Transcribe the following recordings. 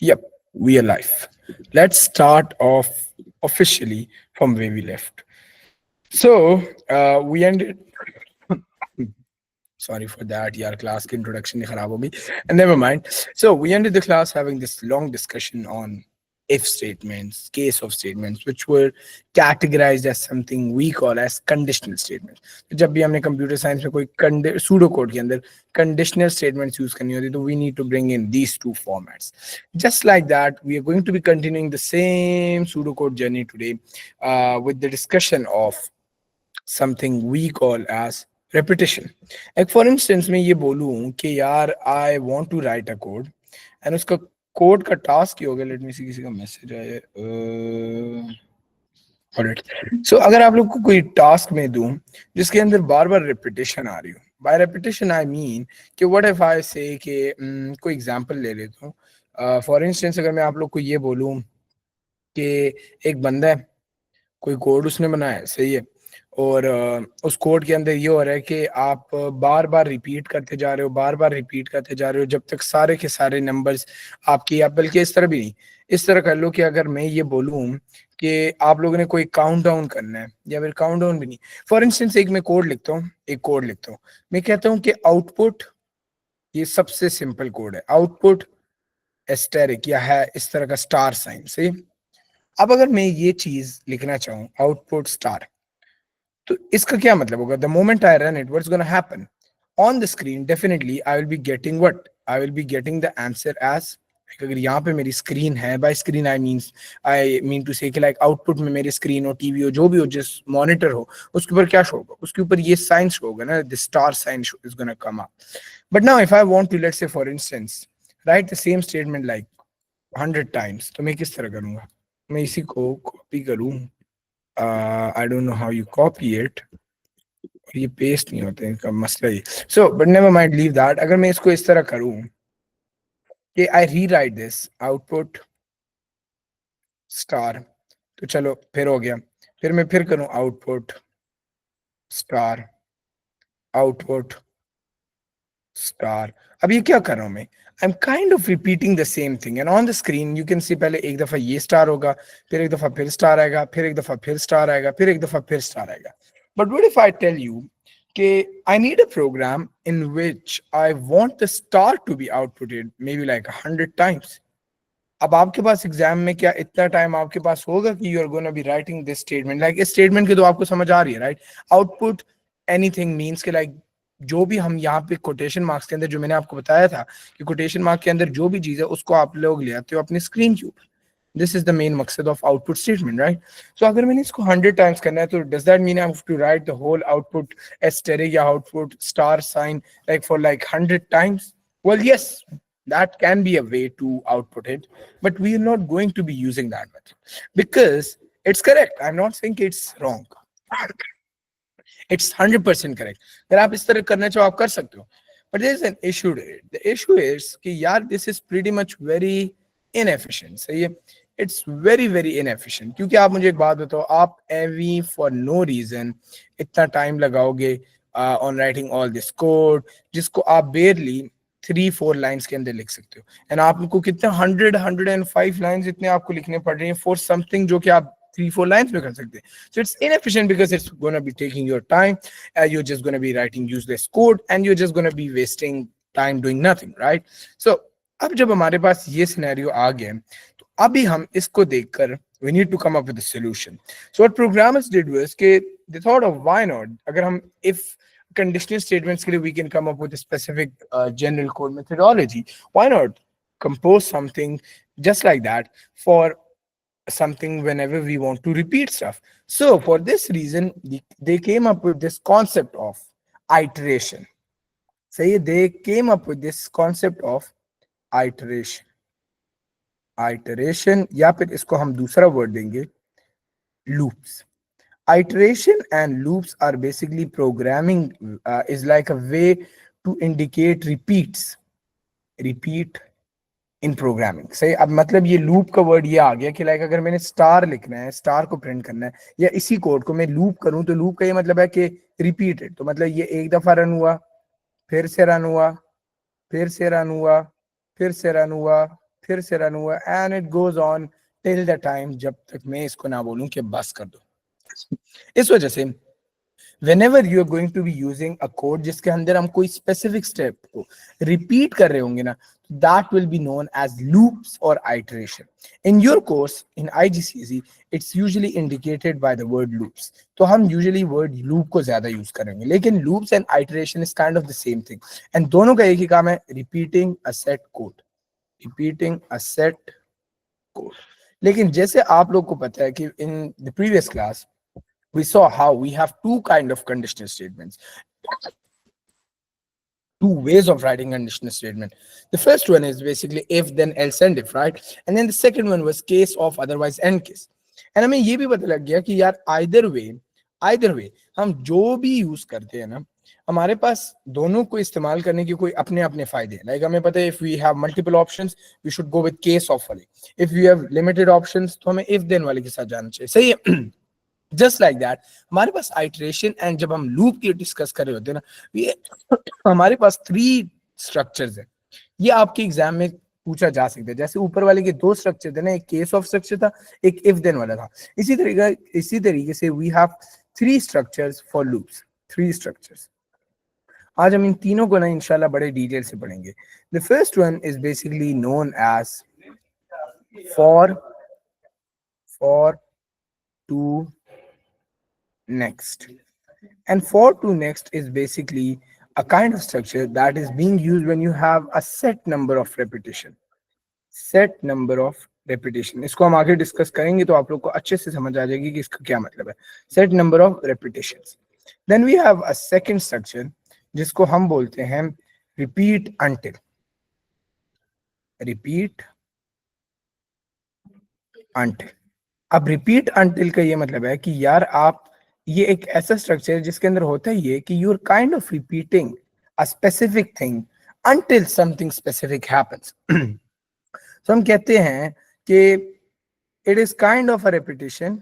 Yep, we are live. Let's start off officially from where we left. So, we ended. Sorry for that. Yeah, class ki introduction nahi kharab ho gayi. And never mind. So, we ended the class having this long discussion on if statements, case of statements, which were categorized as something we call as conditional statements. तो जब भी हमने computer science में कोई pseudo code के अंदर conditional statements use करनी होती तो we need to bring in these two formats. Just like that, we are going to be continuing the same pseudocode journey today with the discussion of something we call as repetition. Like for instance मैं ये बोलूँ कि यार I want to write a code and उसका code का task ये हो गया. लेट मी सी किसी का मैसेज आया. ऑलराइट. सो अगर आप लोग को कोई टास्क में दूं जिसके अंदर बार बार रिपीटेशन आ रही हो, बाय रिपीटेशन आई मीन कि व्हाट इफ आई से कि कोई एग्जांपल ले लेता हूँ. फॉर इंस्टेंस अगर मैं आप लोग को ये बोलूं कि एक बंदा है, कोई कोड उसने बनाया है, सही है, और उस कोड के अंदर ये हो रहा है कि आप बार बार रिपीट करते जा रहे हो, बार बार रिपीट करते जा रहे हो जब तक सारे के सारे नंबर्स आपकी, या बल्कि इस तरह भी नहीं, इस तरह कर लो कि अगर मैं ये बोलूं कि आप लोगों ने कोई काउंट डाउन करना है, या फिर काउंट डाउन भी नहीं, फॉर इंस्टेंस एक मैं कोड लिखता हूँ, एक कोड लिखता हूँ, मैं कहता हूँ कि आउटपुट, ये सबसे सिंपल कोड है, आउटपुट एस्टेरिक या है इस तरह का स्टार साइन, सही. अब अगर मैं ये चीज लिखना चाहूँ आउटपुट स्टार, तो इसका क्या मतलब होगा? The moment I run it, what's gonna happen on the screen? Definitely I will be getting what, I will be getting the answer as, अगर यहाँ पे मेरी स्क्रीन है, by screen I mean to say कि like output में मेरी screen हो, TV हो, जो भी हो, जिस मॉनिटर हो, उसके ऊपर क्या शो होगा? उसके ऊपर ये साइन शो होगा ना, the star sign is gonna come up. But now if I want to, let's say for instance, write the same statement like 100 times, तो मैं किस तरह करूंगा? मैं इसी को कॉपी करूं. I don't know how you copy it. ये पेस्ट नहीं होते, इनका मसला ही. So but never mind, leave that. अगर मैं इसको इस तरह करूं कि I rewrite this output star, तो चलो फिर हो गया. फिर मैं फिर करूं आउटपुट स्टार, आउटपुट स्टार. अब ये क्या कर रहा हूं मैं? आई am kind of repeating the same thing and on the screen you can see पहले एक दफा ये स्टार होगा, फिर एक दफा फिर स्टार आएगा, फिर एक दफा फिर स्टार आएगा, फिर एक दफा फिर स्टार आएगा. But what if I tell you कि I need a program in which I want the star to be outputted maybe like 100 times. अब आपके पास एग्जाम में क्या इतना टाइम आपके पास होगा कि you are gonna be writing this statement? Like इस स्टेटमेंट की तो आपको समझ आ रही है, राइट? आउटपुट एनीथिंग मींस के लाइक जो भी हम यहाँ पे कोटेशन मार्क्स के अंदर, जो मैंने आपको बताया था कि कोटेशन मार्क के अंदर जो भी चीज है उसको आप लोग ले आते हो अपनी स्क्रीन के ऊपर. दिस इज द मेन मकसद of output statement, right? So अगर मैंने इसको 100 टाइम्स करना है तो does that mean I have to write the whole output asterisk या output star sign like for like 100 times? Well, yes, that can be a way to output it, but we are not going to be using that method because it's correct. I'm not saying it's wrong. It's 100% correct. अगर आप इस तरह करना चाहो आप कर सकते हो. But there is an issue to it. The issue is कि यार this is pretty much very inefficient. सही है? It's very very inefficient. क्योंकि आप मुझे एक बात बताओ, आप every for no reason इतना टाइम लगाओगे on writing all this code जिसको आप barely 3-4 लाइन्स के अंदर लिख सकते हो, एंड आपको कितने 100-105 लाइन्स इतने आपको लिखने पड़ रही हैं फॉर समथिंग जो कि आप 3-4 लाइन्स में कर सकते हैं. So it's inefficient because it's going to be taking your time. You're just going to be writing useless code and you're just going to be wasting time doing nothing, right? So अब जब हमारे पास ये scenario आ गया तो अभी हम इसको देखकर we need to come up with a solution. So what programmers did was कि they thought of why not, अगर हम if conditional statements के लिए we can come up with a specific general code methodology, why not compose something just like that for something whenever we want to repeat stuff. So for this reason, they came up with this concept of iteration. Say they came up with this concept of iteration. Iteration, या फिर इसको हम दूसरा word देंगे, loops. Iteration and loops are basically programming is like a way to indicate repeats. Repeat in programming. सही. अब मतलब ये लूप का वर्ड ये आ गया कि लाइक अगर मैंने स्टार लिखना है, स्टार को प्रिंट करना है, या इसी कोड को मैं लूप करूं तो लूप का ये मतलब है कि रिपीटेड. तो मतलब ये एक दफा रन हुआ, फिर से रन हुआ, फिर से रन हुआ, फिर से रन हुआ, फिर से रन हुआ, and it goes on till the time जब तक मैं इसको ना बोलूं कि बस कर दो। इस वजह से whenever you are going to be using a code जिसके अंदर हम कोई specific step को repeat कर रहे होंगे ना, that will be known as loops or iteration. In your course in IGCSE it's usually indicated by the word loops. तो हम usually word loop को ज्यादा use करेंगे, लेकिन loops and iteration is kind of the same thing. And दोनों का एक ही काम है, repeating a set code, repeating a set code. लेकिन जैसे आप लोग को पता है कि in the previous class we saw how we have two kind of conditional statements, two ways of writing conditional statement. The first one is basically if then else and if, right? And then the second one was case of otherwise and case. And हमें ये भी पता लग गया कि यार either way हम जो भी यूज करते हैं ना, हमारे पास दोनों को इस्तेमाल करने के कोई अपने अपने फायदे हैं. लाइक हमें पता है if we have multiple options we should go with case of वाले, if we have limited options तो हमें if then वाले के साथ जाना चाहिए. सही है? जस्ट लाइक दैट हमारे पास आइटरेशन एंड जब हम लूप की डिस्कस कर रहे होते हैं ना, ये हमारे पास 3 स्ट्रक्चर्स हैं. ये आपके एग्जाम में पूछा जा सकता है. जैसे ऊपर वाले के 2 स्ट्रक्चर थे ना, एक केस ऑफ स्ट्रक्चर था, एक इफ देन वाला था. इसी तरीके से we have 3 structures for loops, 3 structures. आज हम इन तीनों को ना इंशाल्लाह बड़े डिटेल से पढ़ेंगे. The first one is basically known as for to next. And for to next is basically a kind of structure that is being used when you have a set number of repetition. Set number of repetition. इसको हम आगे discuss करेंगे तो आप लोग को अच्छे से समझ आ जाएगी कि इसका क्या मतलब है. Set number of repetitions. Then we have a second structure जिसको हम बोलते हैं repeat until. Repeat until. अब repeat until का ये मतलब है कि यार आप ये एक ऐसा स्ट्रक्चर है जिसके अंदर होता है ये कि you are kind of repeating a specific thing until something specific happens. तो हम कहते हैं कि it is kind of a repetition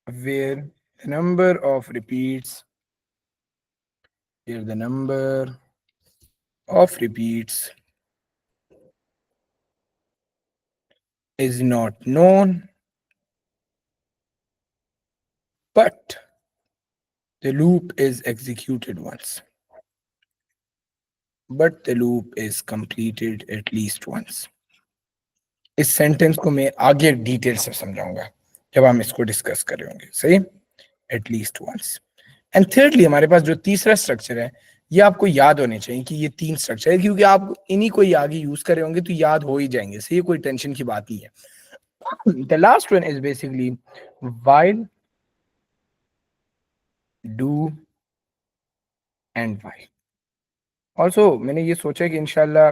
where the number of repeats is not known, but the loop is executed once, but the loop is completed at least once. इस sentence को मैं आगे detail से समझाऊंगा जब हम इसको डिस्कस कर रहे होंगे. सही, एट लीस्ट वंस. एंड थिर्डली हमारे पास जो तीसरा स्ट्रक्चर है, ये आपको याद होने चाहिए कि ये 3 स्ट्रक्चर है, क्योंकि आप इन्हीं को आगे यूज कर रहे होंगे तो याद हो ही जाएंगे. सही, कोई टेंशन की बात नहीं है. The last one is basically while, do and while. Also मैंने ये सोचा कि इंशाल्लाह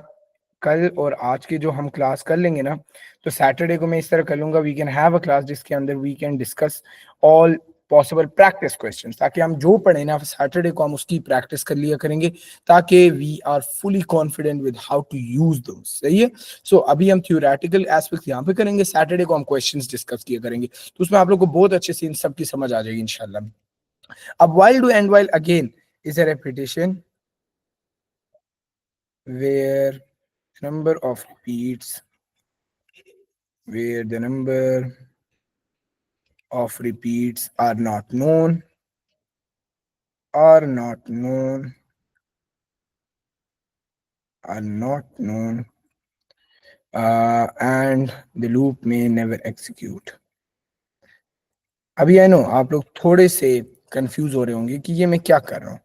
कल और आज की जो हम क्लास कर लेंगे ना, तो सैटरडे को मैं इस तरह कर लूंगा, we can have a class जिसके अंदर we can discuss all possible practice questions, ताकि हम जो पढ़े ना सैटरडे को हम उसकी प्रैक्टिस कर लिया करेंगे, ताकि we are fully confident with how to use those. सही है. सो अभी हम थ्योरेटिकल एस्पेक्ट यहाँ पे करेंगे, सैटरडे को हम क्वेश्चंस डिस्कस किया करेंगे, तो उसमें आप लोग को बहुत अच्छे से इन सब की समझ आ जाएगी इंशाल्लाह. अब while, do and while again is a repetition where the number of repeats are not known and the loop may never execute. अभी आई नो आप लोग थोड़े से कंफ्यूज हो रहे होंगे कि ये मैं क्या कर रहा हूँ,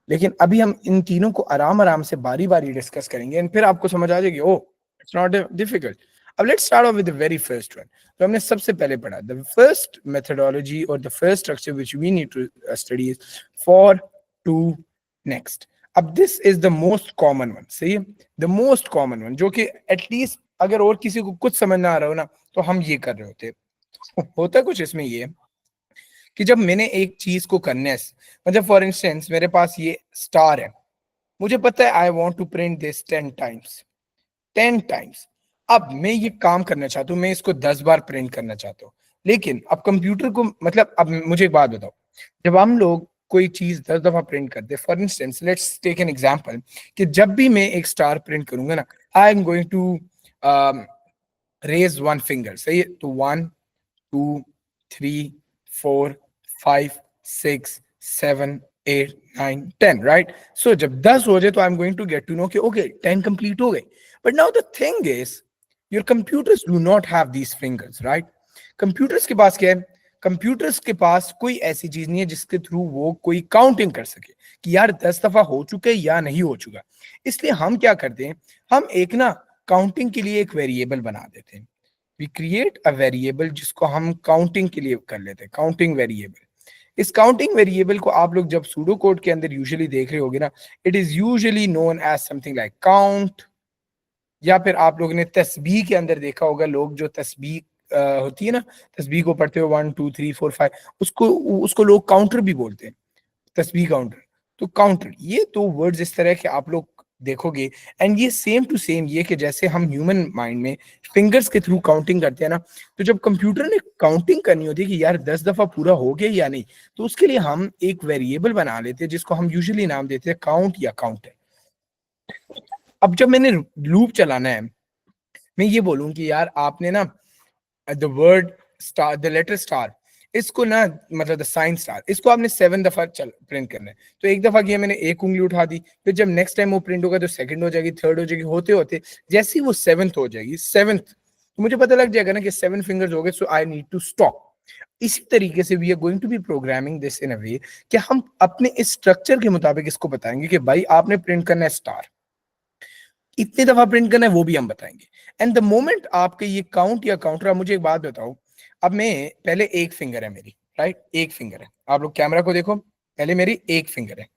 लेकिन अभी हम इन तीनों को आराम से बारी बारी डिस्कस करेंगे एंड फिर आपको समझ आ जाएगी. Oh, it's not difficult. अब let's start off with the very first one. तो हमने सबसे पहले पढ़ा द फर्स्ट मेथोडोलॉजी और the first structure which we need to study is for to next. अब this is the most common one. सही है, द मोस्ट कॉमन वन, जो कि एटलीस्ट अगर और किसी को कुछ समझ ना आ रहा हो ना तो हम ये कर रहे होते. होता कुछ इसमें ये कि जब मैंने एक चीज को करने, मतलब फॉर इंस्टेंस मेरे पास ये स्टार है, मुझे पता है I want to print this 10 times. अब मैं ये काम करना चाहता हूँ, मैं इसको 10 बार प्रिंट करना चाहता हूँ, लेकिन अब कंप्यूटर को, मतलब अब मुझे एक बात बताओ, जब हम लोग कोई चीज 10 दफा प्रिंट कर दे, for instance let's take an example कि जब भी मैं एक स्टार प्रिंट करूंगा ना, I am going to raise one finger, सही है? तो 1 2 3 4 5 6 7 8 9 10, राइट? सो जब 10 हो जाए तो I am going to get to know कि ओके 10 कंप्लीट हो गए. But now the thing is your computers do not have these fingers, right? Computers के पास क्या है? कंप्यूटर्स के पास कोई ऐसी चीज नहीं है जिसके थ्रू वो कोई काउंटिंग कर सके कि यार 10 दफा हो चुके या नहीं हो चुका. इसलिए हम क्या करते हैं, हम एक ना काउंटिंग के लिए एक वेरिएबल बना देते हैं. वी क्रिएट अ वेरिएबल जिसको हम काउंटिंग के लिए कर लेते हैं, काउंटिंग वेरिएबल. इस काउंटिंग वेरिएबल को आप लोग जब सूडो कोड के अंदर यूजुअली देख रहे होगे ना, it is usually known as something like count, या फिर आप लोगों ने तस्बीह के अंदर देखा होगा, लोग जो तस्बीह होती है ना, तस्बीह को पढ़ते हो 1 2 3 4 5, उसको उसको लोग काउंटर भी बोलते हैं, तस्बीह काउंटर. तो काउंटर, ये दो वर्ड्स इस तरह के आप लोग देखोगे. एंड ये सेम टू सेम ये कि जैसे हम ह्यूमन माइंड में फिंगर्स के थ्रू काउंटिंग करते हैं ना, तो जब कंप्यूटर ने काउंटिंग करनी होती है कि यार 10 दफा पूरा हो गया या नहीं, तो उसके लिए हम एक वेरिएबल बना लेते हैं जिसको हम यूजुअली नाम देते हैं काउंट या काउंटर. अब जब मैंने लूप चलाना है, मैं ये बोलूं कि यार आपने ना the word star, the letter star, इसको ना मतलब द साइन स्टार, इसको आपने 7 दफा चल प्रिंट करना है. तो एक दफा किया मैंने, एक उंगली उठा दी, फिर जब नेक्स्ट टाइम वो प्रिंट होगा तो सेकंड हो जाएगी, थर्ड हो जाएगी, होते होते जैसे ही वो 7th हो जाएगी, 7th, तो मुझे पता लग जाएगा ना कि 7 फिंगर्स हो गए, so I need to stop. इसी तरीके से we are going to be programming this in a way कि हम अपने इस स्ट्रक्चर के मुताबिक इसको बताएंगे कि भाई आपने प्रिंट करना है स्टार, इतने दफा प्रिंट करना है वो भी हम बताएंगे. एंड द मोमेंट आपके ये काउंट या काउंटर, आप मुझे एक बात बताओ, अब मैं पहले एक फिंगर है मेरी, राइट? एक फिंगर है, आप लोग कैमरा को देखो, पहले मेरी एक फिंगर है.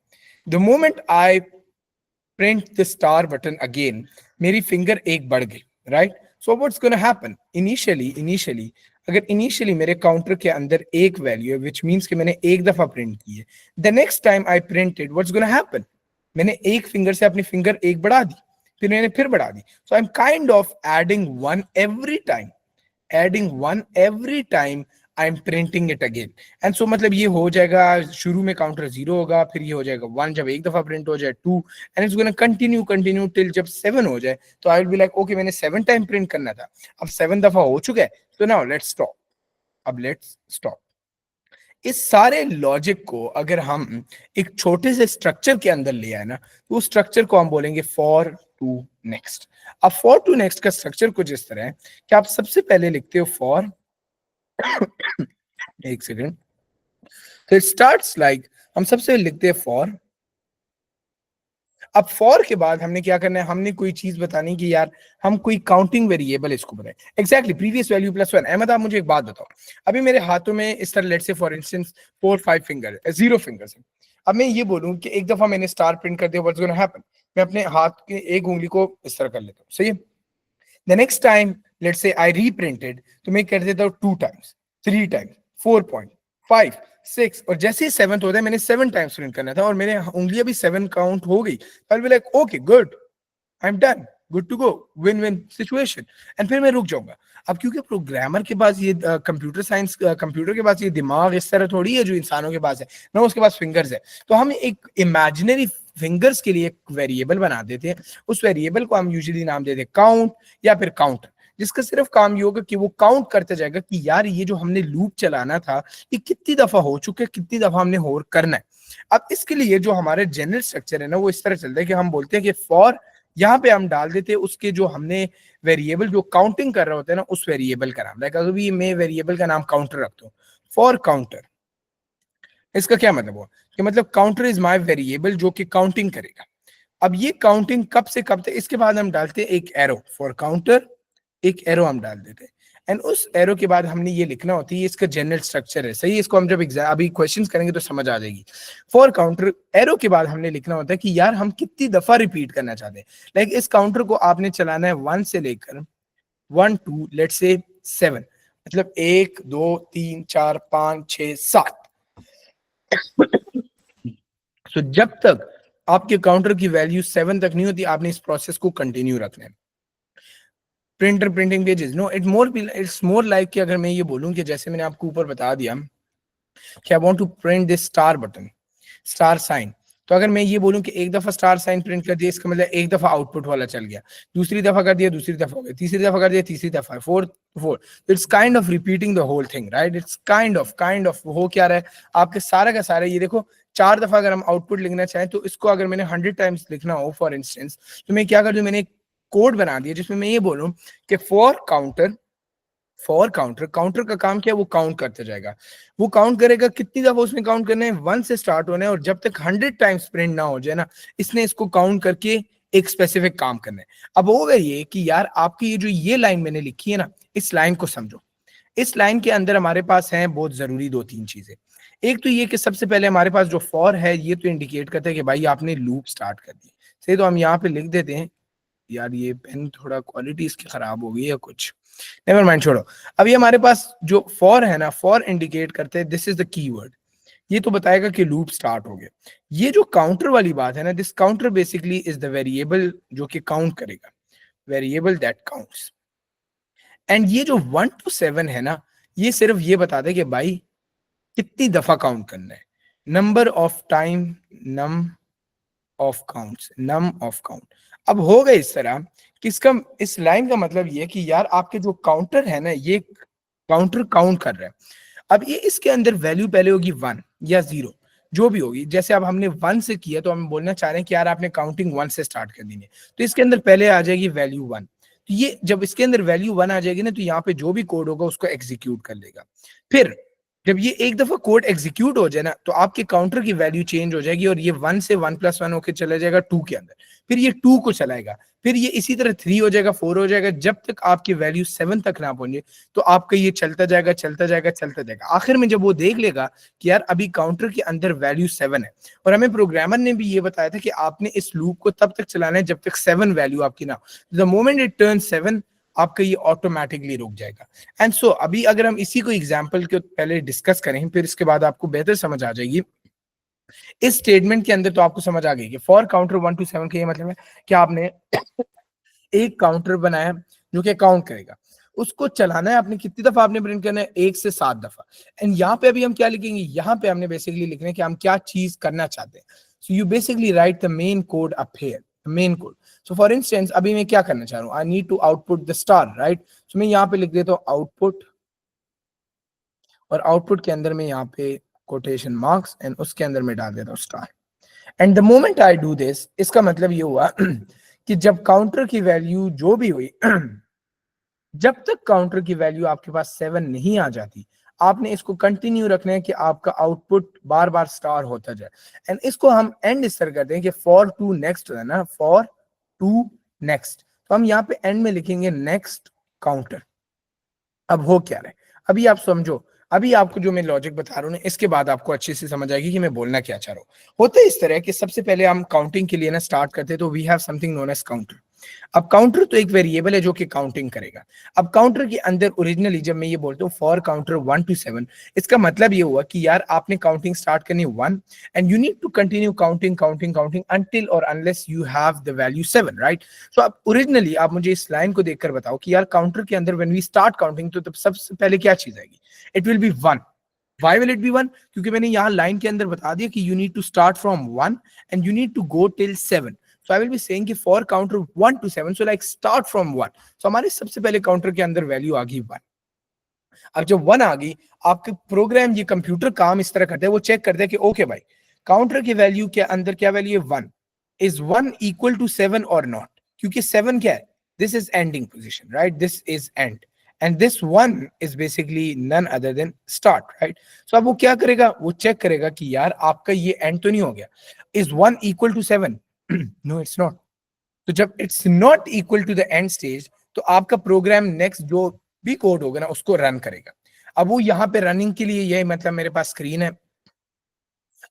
The moment I print the star button again, मेरी फिंगर एक बढ़ गई, right? So what's gonna happen, initially अगर इनिशियली मेरे काउंटर के अंदर एक वैल्यू है, विच मींस कि मैंने एक दफा प्रिंट की है, the next time I printed, what's gonna happen, मैंने एक फिंगर से अपनी फिंगर एक बढ़ा दी, फिर मैंने फिर बढ़ा दी. So I am kind of adding one every time, adding one every time I am printing it again. And so मतलब ये हो जाएगा, शुरू में काउंटर 0 होगा, फिर ये हो जाएगा 1 जब एक दफा प्रिंट हो जाए, 2, and it's gonna continue till जब 7 हो जाए. तो आई विल बी लाइक ओके मैंने 7 टाइम प्रिंट करना था, अब 7 दफा हो चुका है, तो नाउ लेट्स स्टॉप. अब लेट्स स्टॉप. इस सारे लॉजिक को अगर हम एक छोटे से स्ट्रक्चर के अंदर ले आए ना, तो उस स्ट्रक्चर को हम बोलेंगे फॉर टू नेक्स्ट. अब फॉर टू नेक्स्ट का स्ट्रक्चर कुछ इस तरह है कि आप सबसे पहले लिखते हो फॉर एक सेकेंड, तो इट स्टार्ट्स लाइक, हम सबसे लिखते हैं फॉर. अब फॉर के बाद हमने क्या करना है, हमने कोई चीज बतानी कि यार हम कोई काउंटिंग वेरिएबल इसको बताएं. Exactly previous value plus 1. Ahmad आप मुझे एक बात बताओ, अभी मेरे हाथों में इस तरह लेट से फॉर इंस्टेंस 4 5 फिंगर 0 फिंगर्स है. अब मैं ये बोलूं कि एक दफा मैंने स्टार प्रिंट कर दिया, व्हाट्स गोना हैपन, मैं अपने हाथ के एक उंगली को इस तरह कर लेता हूँ, सही है? The next time let's say आई रीप्रिंटेड, तो मैं कर देता हूँ 2 टाइम्स, 3 टाइम्स, 4.5 6, और जैसे ही 7th होता है मैंने 7 टाइम्स प्रिंट करना था और मेरे उंगलियां भी 7 काउंट हो गई. I will be like okay good, I am done, good to go, win win situation. And फिर मैं रुक जाऊंगा. अब क्योंकि प्रोग्रामर के पास ये कंप्यूटर साइंस, कंप्यूटर के पास ये दिमाग इस तरह थोड़ी है जो इंसानों के पास है ना, उसके पास फिंगर्स है. तो हम एक इमेजिनरी फिंगर्स के लिए एक वेरिएबल बना देते हैं. उस वेरिएबल को हम यूजुअली नाम देते हैं काउंट या फिर काउंटर, जिसका सिर्फ काम ये होगा कि वो काउंट करते जाएगा कि यार ये जो हमने लूप चलाना था ये कितनी दफा हो चुके, कितनी दफा हमने और करना है. अब इसके लिए जो हमारे जनरल स्ट्रक्चर है ना, वो इस तरह चलता है कि हम बोलते हैं कि फॉर, यहाँ पे हम डाल देते हैं उसके जो हमने वेरिएबल जो काउंटिंग कर रहे होते हैं ना, उस वेरिएबल का नाम. लाइक अगर भी मैं वेरिएबल का नाम काउंटर रखता हूँ, फॉर काउंटर, इसका क्या मतलब हुआ कि मतलब काउंटर इज माय वेरिएबल जो कि काउंटिंग करेगा. अब ये काउंटिंग कब से कब तक, इसके बाद हम डालते हैं एक एरो फॉर काउंटर, एक एरो हम डाल देते हैं. एंड उस एरो के बाद हमने ये लिखना होती है, इसका जनरल स्ट्रक्चर है, सही है? इसको हम जब एग्जाम अभी क्वेश्चंस करेंगे तो समझ आ जाएगी. फॉर काउंटर एरो के बाद हमने लिखना होता है कि यार हम कितनी दफा रिपीट करना चाहते हैं. लाइक इस काउंटर को आपने चलाना है 1 से लेकर 1 2 लेट्स से 7, मतलब 1 2 3 4 5 6 7. सो जब तक आपके काउंटर की वैल्यू 7 तक नहीं होती, आपने इस प्रोसेस को कंटिन्यू रखना है. Printer printing pages, no it's more like कि अगर मैं ये बोलूं कि जैसे मैंने आपको ऊपर बता दिया कि I want to print this star button, star sign, तो अगर मैं ये बोलूं कि एक दफा स्टार साइन प्रिंट कर दिया, इसका मतलब एक दफा आउटपुट वाला चल गया, दूसरी दफा कर दिया, दूसरी दफा हो गया, तीसरी दफा कर दिया, तीसरी दफा, fourth, it's kind of repeating the whole thing, right? It's kind of हो क्या रहा है आपके सारा का सारा, ये देखो 4 दफा अगर हम आउटपुट लिखना चाहें तो इसको अगर मैंने 100 टाइम्स लिखना हो फॉर इंस्टेंस, तो मैं क्या कर दूं, मैंने एक कोड बना दिया जिसमें मैं ये बोलूं कि काउंटर काउंटर का काम क्या है, वो काउंट करते जाएगा, वो काउंट करेगा, कितनी दफा उसने काउंट करना है, 1 से स्टार्ट होना है, और जब तक 100 टाइम्स प्रिंट ना हो जाए ना, इसने इसको काउंट करके एक स्पेसिफिक काम करना है। अब होगा ये कि यार आपकी ये जो ये लाइन मैंने लिखी है ना, इस लाइन को समझो। इस लाइन के अंदर हमारे पास है बहुत जरूरी 2-3 चीजें। एक तो ये कि सबसे पहले हमारे पास जो फॉर है ये तो इंडिकेट करता है कि भाई आपने लूप स्टार्ट कर दी, सही, तो हम यहाँ पे लिख देते हैं, यार ये पेन थोड़ा क्वालिटी इसकी खराब हो गई है कुछ, नेवर माइंड, छोड़ो। अब ये हमारे पास जो फॉर है ना, फॉर इंडिकेट करते हैं दिस इज द कीवर्ड, ये तो बताएगा कि लूप स्टार्ट हो गया। ये जो काउंटर वाली बात है ना, this counter basically is the variable जो कि काउंट करेगा, वेरिएबल दैट काउंट्स। एंड ये जो 1 to 7 है ना, ये सिर्फ ये बताता है कि भाई कितनी दफा काउंट करना है, number of time, num num of count. अब हो गए इस तरह कि इसका, इस लाइन का मतलब ये है कि यार आपके जो काउंटर है ना, ये काउंटर काउंट कर रहा है। अब ये इसके अंदर वैल्यू पहले होगी 1 या 0, जो भी होगी, जैसे अब हमने 1 से किया तो हम बोलना चाह रहे हैं कि यार आपने काउंटिंग 1 से स्टार्ट कर दी है, तो इसके अंदर पहले आ जाएगी वैल्यू 1। तो ये जब इसके अंदर वैल्यू 1 आ जाएगी ना, तो यहाँ पे जो भी कोड होगा उसको एग्जीक्यूट कर लेगा। फिर जब ये एक दफा कोड एग्जीक्यूट हो जाए ना, तो आपके काउंटर की वैल्यू चेंज हो जाएगी, और ये 1 से 1+1 होकर चला जाएगा 2 के अंदर, फिर ये 2 को चलाएगा, फिर ये इसी तरह 3 हो जाएगा, 4 हो जाएगा, जब तक आपकी वैल्यू 7 तक ना पहुंचे, तो आपका ये चलता जाएगा चलता जाएगा चलता जाएगा। आखिर में जब वो देख लेगा कि यार अभी काउंटर के अंदर वैल्यू 7 है, और हमें प्रोग्रामर ने भी ये बताया था कि आपने इस लूप को तब तक चलाना है जब तक 7 वैल्यू आपकी ना, द मोमेंट इट टर्न 7 आपका ये ऑटोमेटिकली रुक जाएगा। एंड सो अभी अगर हम इसी को एग्जांपल के पहले डिस्कस करें, फिर इसके बाद आपको बेहतर समझ आ जाएगी। इस स्टेटमेंट के अंदर तो आपको समझ आ गई कि फॉर काउंटर 1 to 7 का ये मतलब है कि आपने एक काउंटर बनाया जो कि काउंट करेगा, उसको चलाना है आपने, कितनी दफा आपने प्रिंट करना है, 1 से 7 दफा। एंड यहाँ पे अभी हम क्या लिखेंगे, यहाँ पे हमने बेसिकली लिखना है कि हम क्या चीज करना चाहते हैं। So you basically write the main code up here, main code. So for instance अभी मैं क्या करना चाह रहा हूँ, I need to output the star, right? So मैं यहाँ पे लिख देता हूँ आउटपुट, और आउटपुट के अंदर में यहाँ पे कोटेशन मार्क्स, एंड उसके अंदर में डाल देता हूँ star. And the moment I do this, इसका मतलब ये हुआ कि जब काउंटर की वैल्यू जो भी हुई जब तक काउंटर की वैल्यू आपके पास 7 नहीं आ जाती, आपने इसको कंटिन्यू रखना है कि आपका आउटपुट बार बार स्टार होता जाए। एंड इसको हम एंड इस तरह करते हैं कि फॉर टू नेक्स्ट है ना, फॉर टू नेक्स्ट, तो हम यहाँ पे एंड में लिखेंगे नेक्स्ट काउंटर। अब हो क्या रहा है, अभी आप समझो, अभी आपको जो मैं लॉजिक बता रहा हूँ ना, इसके बाद आपको अच्छे से समझ आएगी कि मैं बोलना क्या चाह रहा हूँ। होता है इस तरह कि सबसे पहले हम काउंटिंग के लिए ना स्टार्ट करते हैं, तो we have something known as counter. अब काउंटर तो एक वेरिएबल है जो कि काउंटिंग करेगा। अब काउंटर के अंदर ओरिजिनली जब मैं ये बोलता हूँ फॉर काउंटर 1 to 7, इसका मतलब ये हुआ कि यार आपने काउंटिंग स्टार्ट करनी 1, and you need to continue counting counting counting until और unless you have the value 7, right? So अब ओरिजिनली आप मुझे इस लाइन को देखकर बताओ कि यार काउंटर के अंदर व्हेन वी स्टार्ट काउंटिंग, तो तब सबसे पहले क्या चीज आएगी, it will be 1। Why will it be 1? क्योंकि मैंने यहाँ लाइन के अंदर बता दिया कि you need to start from 1 and you need to go till 7. So I will be saying कि for counter 1 to 7, so like start from 1. So हमारे सबसे पहले काउंटर के अंदर वैल्यू आ गई 1। अब जब 1 आ गई, आपके प्रोग्राम, ये कंप्यूटर काम इस तरह करता है, वो चेक करता है कि ओके भाई काउंटर की वैल्यू के अंदर क्या वैल्यू है, 1। इज 1 इक्वल टू 7 और नॉट? क्योंकि 7 क्या है, this is ending position, right? This is and, and this 1 is basically none other than start, right? So अब वो क्या करेगा, वो चेक करेगा कि यार आपका ये एंड तो नहीं हो गया। is 1 equal to 7? no, it's not. तो जब it's not equal to the end stage, तो आपका प्रोग्राम नेक्स्ट जो भी कोड होगा ना उसको रन करेगा। अब वो यहाँ पे रनिंग के लिए, ये मतलब मेरे पास स्क्रीन है,